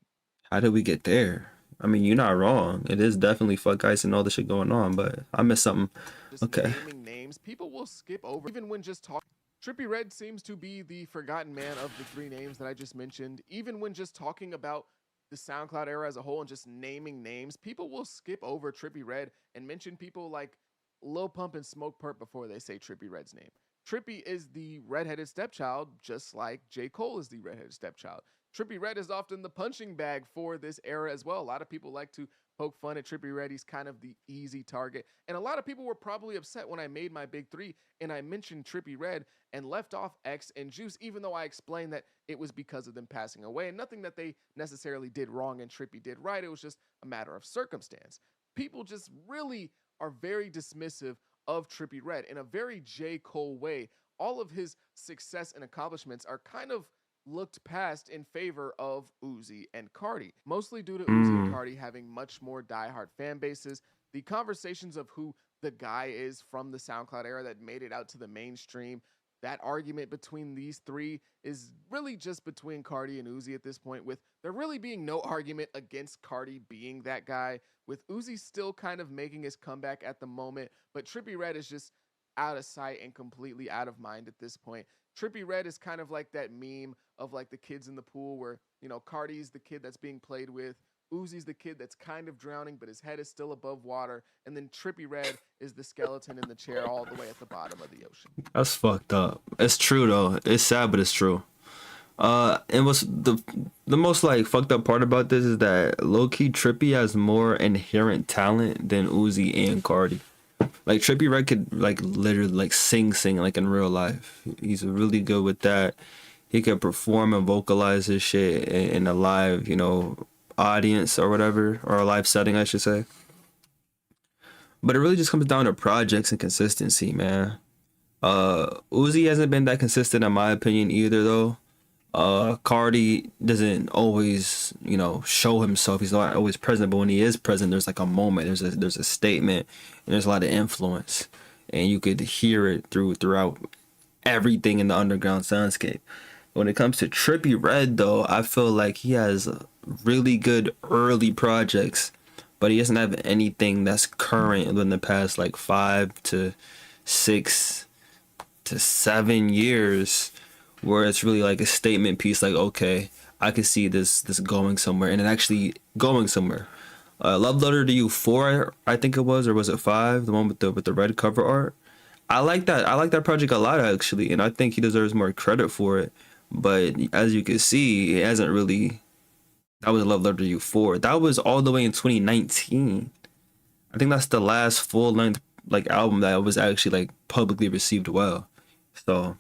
How did we get there? I mean, you're not wrong. It is definitely fuck ice and all the shit going on, but I missed something. Just Okay. naming names, people will skip over even when just talking. Trippie Redd seems to be the forgotten man of the three names that I just mentioned. Even when just talking about the SoundCloud era as a whole and just naming names, people will skip over Trippie Redd and mention people like Lil Pump and Smoke Perp before they say Trippie Redd's name. Trippie is the redheaded stepchild, just like J. Cole is the redheaded stepchild. Trippie Redd is often the punching bag for this era as well. A lot of people like to poke fun at Trippie Redd. He's kind of the easy target. And a lot of people were probably upset when I made my big three and I mentioned Trippie Redd and left off X and Juice, even though I explained that it was because of them passing away and nothing that they necessarily did wrong and Trippie did right. It was just a matter of circumstance. People just really are very dismissive of Trippie Redd in a very J. Cole way. All of his success and accomplishments are kind of looked past in favor of Uzi and Cardi, mostly due to Uzi and Cardi having much more diehard fan bases. The conversations of who the guy is from the SoundCloud era that made it out to the mainstream, that argument between these three is really just between Cardi and Uzi at this point, with there really being no argument against Cardi being that guy, with Uzi still kind of making his comeback at the moment, but Trippie Redd is just out of sight and completely out of mind at this point. Trippie Redd is kind of like that meme of like the kids in the pool where, you know, Cardi's the kid that's being played with, Uzi's the kid that's kind of drowning, but his head is still above water, and then Trippie Redd is the skeleton in the chair all the way at the bottom of the ocean. That's fucked up. It's true though. It's sad, but it's true. And what's the most like fucked up part about this is that low key Trippie has more inherent talent than Uzi and Cardi. Like Trippie Redd could like literally like sing like in real life. He's really good with that. He could perform and vocalize his shit in a live, you know, audience or whatever, or a live setting, I should say. But it really just comes down to projects and consistency, man. Uzi hasn't been that consistent in my opinion either though. Cardi doesn't always, you know, show himself. He's not always present, but when he is present, there's like a moment, there's a statement, and there's a lot of influence, and you could hear it throughout everything in the underground soundscape. When it comes to Trippie Redd though, I feel like he has really good early projects, but he doesn't have anything that's current in the past like 5 to 6 to 7 years where it's really like a statement piece, like, okay, I could see this going somewhere, and it actually going somewhere. Love Letter to You 4, I think it was, or was it 5? The one with the red cover art. I like that project a lot actually, and I think he deserves more credit for it. But as you can see, it hasn't really. That was Love Letter to You 4. That was all the way in 2019. I think that's the last full length like album that was actually like publicly received well. So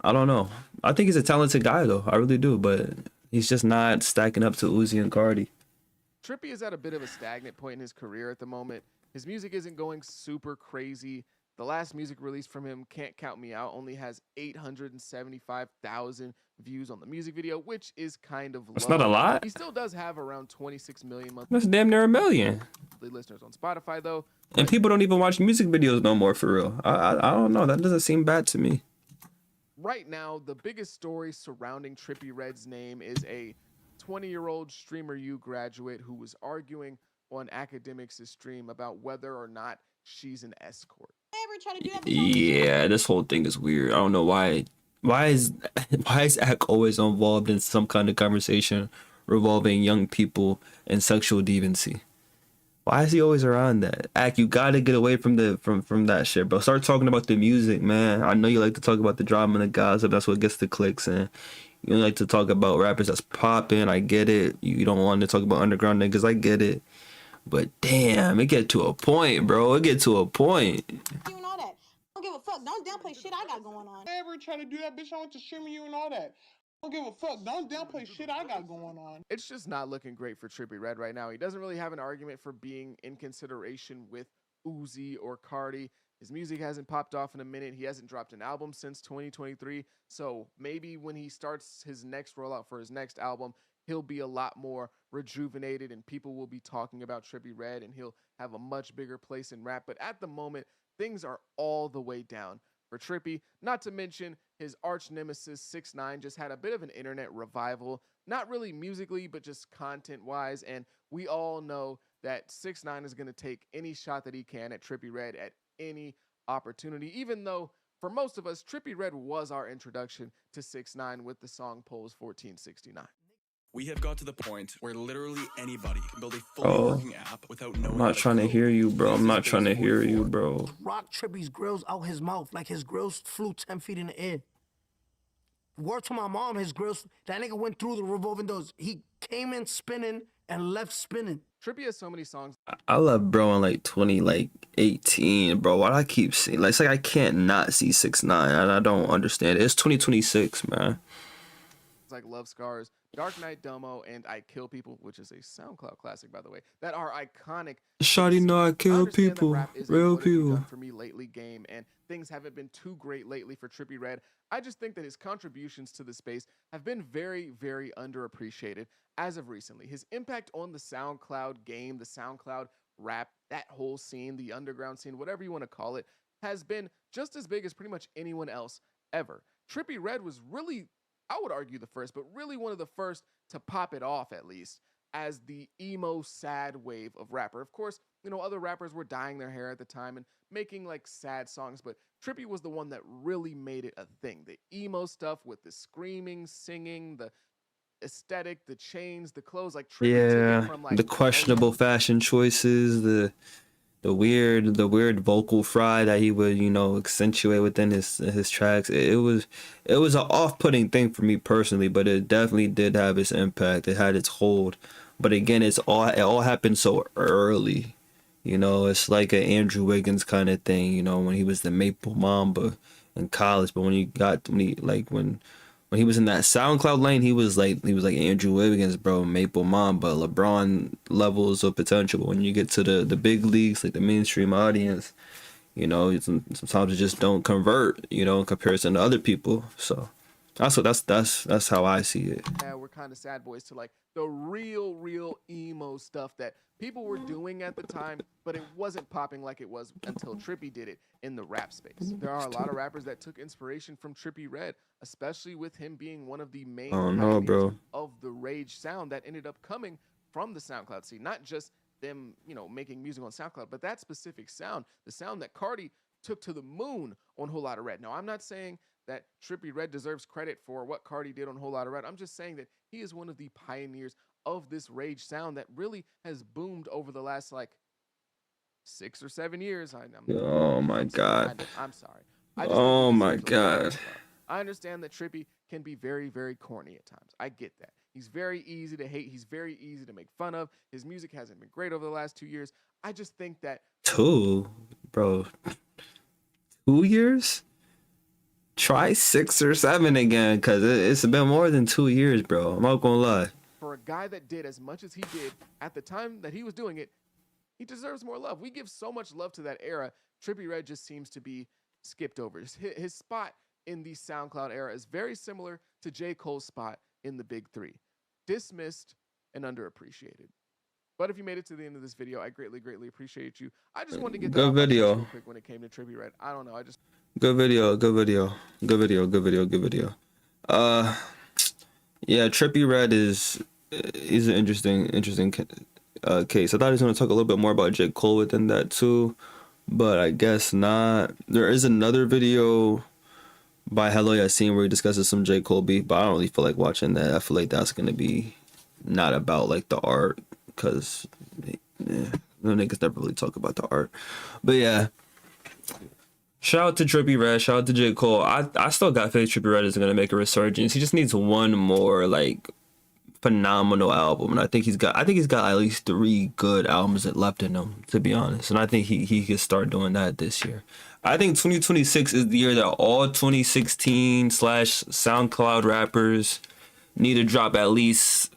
I don't know. I think he's a talented guy though. I really do, but he's just not stacking up to Uzi and Cardi. Trippie is at a bit of a stagnant point in his career at the moment. His music isn't going super crazy. The last music release from him, Can't Count Me Out, only has 875,000 views on the music video, which is kind of low. That's not a lot. He still does have around 26 million monthly. That's damn near a million. monthly listeners on Spotify, though. And people don't even watch music videos no more, for real. I don't know. That doesn't seem bad to me. Right now, the biggest story surrounding Trippie Redd's name is a 20-year-old Streamer U graduate who was arguing on Academics' stream about whether or not she's an escort. Yeah, this whole thing is weird. I don't know why. Why is why is Ack always involved in some kind of conversation revolving young people and sexual deviancy? Why is he always around that? Ack, you gotta get away from from that shit, bro. Start talking about the music, man. I know you like to talk about the drama and the gossip. That's what gets the clicks, and you like to talk about rappers that's popping. I get it. You don't want to talk about underground niggas. I get it. But damn, it get to a point, bro. It get to a point. You and all that. Don't give a fuck. Don't downplay shit I got going on. Never try to do that, bitch. I went to streaming you and all that. Don't give a fuck. Don't downplay shit I got going on. It's just not looking great for Trippie Redd right now. He doesn't really have an argument for being in consideration with Uzi or Cardi. His music hasn't popped off in a minute. He hasn't dropped an album since 2023. So maybe when he starts his next rollout for his next album, he'll be a lot more rejuvenated and people will be talking about Trippie Redd and he'll have a much bigger place in rap. But at the moment, things are all the way down for Trippie. Not to mention his arch nemesis 6ix9ine just had a bit of an internet revival, not really musically, but just content wise. And we all know that 6ix9ine is going to take any shot that he can at Trippie Redd at any opportunity, even though for most of us, Trippie Redd was our introduction to 6ix9ine with the song Polls 1469. We have got to the point where literally anybody can build a fully Oh, working app without knowing. I'm not trying to hear you, bro. I'm not trying to hear you, bro. Rock Trippie's grills out his mouth like his grills flew 10 feet in the air. Word to my mom, his grills, that nigga went through the revolving doors. He came in spinning and left spinning. Trippie has so many songs. I love bro in like 2018, bro. Why do I keep seeing it's like I can't not see 6ix9ine, and I don't understand it. It's 2026, man. Like Love Scars, Dark Knight Domo, and I Kill People, which is a SoundCloud classic, by the way, that are iconic. Shawty know I kill people, real people. For me lately, game, and things haven't been too great lately for Trippie Redd. I just think that his contributions to the space have been very, very underappreciated as of recently. His impact on the SoundCloud game, the SoundCloud rap, that whole scene, the underground scene, whatever you want to call it, has been just as big as pretty much anyone else ever. Trippie Redd was really, I would argue the first, but really one of the first to pop it off, at least, as the emo sad wave of rapper. Of course, you know, other rappers were dyeing their hair at the time and making like sad songs, but Trippie was the one that really made it a thing. The emo stuff with the screaming, singing, the aesthetic, the chains, the clothes, like Trippie took it from like the questionable fashion choices, the weird vocal fry that he would, you know, accentuate within his tracks. It was an off-putting thing for me personally, but it definitely did have its impact. It had its hold. But again, it all happened so early. You know, it's like an Andrew Wiggins kind of thing, you know, when he was the Maple Mamba in college, but when he was in that SoundCloud lane, he was like Andrew Wiggins, bro, Maple Mamba, LeBron levels of potential. When you get to the big leagues, like the mainstream audience, you know, sometimes it just don't convert, you know, in comparison to other people. So that's how I see it. Yeah, we're kind of sad boys to like the real emo stuff that people were doing at the time, but it wasn't popping like it was until Trippie did it in the rap space. There are a lot of rappers that took inspiration from Trippie Redd, especially with him being one of the main pioneers of the rage sound that ended up coming from the SoundCloud scene. Not just them, you know, making music on SoundCloud, but that specific sound, the sound that Cardi took to the moon on Whole Lotta Red. Now, I'm not saying that Trippie Redd deserves credit for what Cardi did on Whole Lotta Red. I'm just saying that he is one of the pioneers of this rage sound that really has boomed over the last like 6 or 7 years. Oh my God. I'm sorry. Oh my God. I understand that Trippie can be very, very corny at times. I get that. He's very easy to hate. He's very easy to make fun of. His music hasn't been great over the last 2 years. I just think that 2 years? Try 6 or 7 again, because it's been more than 2 years, bro. I'm not gonna lie. For a guy that did as much as he did at the time that he was doing it, he deserves more love. We give so much love to that era. Trippie Redd just seems to be skipped over. His spot in the SoundCloud era is very similar to J. Cole's spot in the Big Three. Dismissed and underappreciated. But if you made it to the end of this video, I greatly appreciate you. I just wanted to get that Good off my chest video. real quick when it came to Trippie Redd. I don't know. I just Good video. Good video. Good video. Good video. Good video. Yeah, Trippie Redd is an interesting case. I thought he was gonna talk a little bit more about J. Cole within that too, but I guess not. There is another video by Hello Yassine where he discusses some J. Cole beef, but I don't really feel like watching that. I feel like that's gonna be not about like the art, because no niggas never really talk about the art. But yeah. Shout out to Trippie Redd, shout out to J. Cole. I still got faith Trippie Redd is gonna make a resurgence. He just needs one more like phenomenal album, and I think he's got at least 3 good albums that left in him, to be honest. And I think he could start doing that this year. I think 2026 is the year that all 2016 / SoundCloud rappers need to drop at least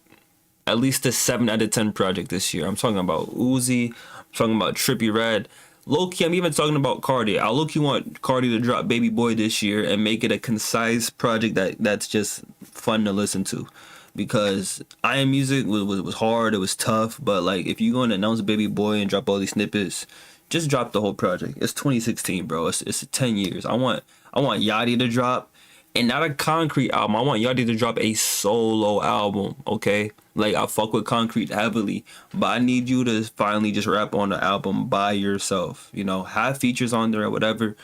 a 7 out of 10 project this year. I'm talking about Uzi, I'm talking about Trippie Redd. Low-key, I'm even talking about Cardi. I low-key want Cardi to drop Baby Boy this year and make it a concise project that's just fun to listen to. Because I Am Music was hard, it was tough, but like if you go and announce Baby Boy and drop all these snippets, just drop the whole project. It's 2016, bro. It's 10 years. I want Yachty to drop, and not a Concrete album. I want Yachty to drop a solo album, okay? Like, I fuck with Concrete heavily, but I need you to finally just rap on the album by yourself. You know, have features on there or whatever.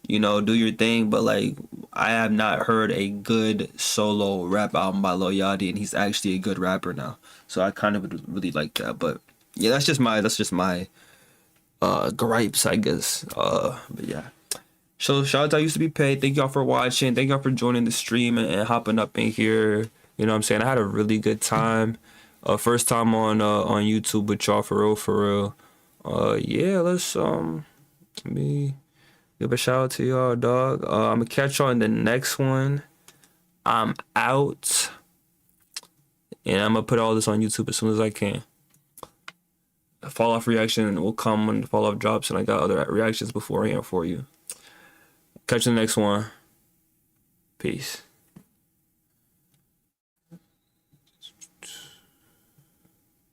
You know, do your thing, but like, I have not heard a good solo rap album by Lil Yachty, and he's actually a good rapper now. So I kind of would really like that. But yeah, that's just my gripes, I guess. But yeah. So shout out to I Used to Be Paid. Thank y'all for watching. Thank y'all for joining the stream and hopping up in here. You know what I'm saying? I had a really good time. First time on YouTube with y'all, for real. Yeah, let's let me give a shout out to y'all, dog. I'm gonna catch y'all in the next one. I'm out. And I'm gonna put all this on YouTube as soon as I can. A fall off reaction will come when the fall off drops, and I got other reactions beforehand for you. Catch you in the next one. Peace.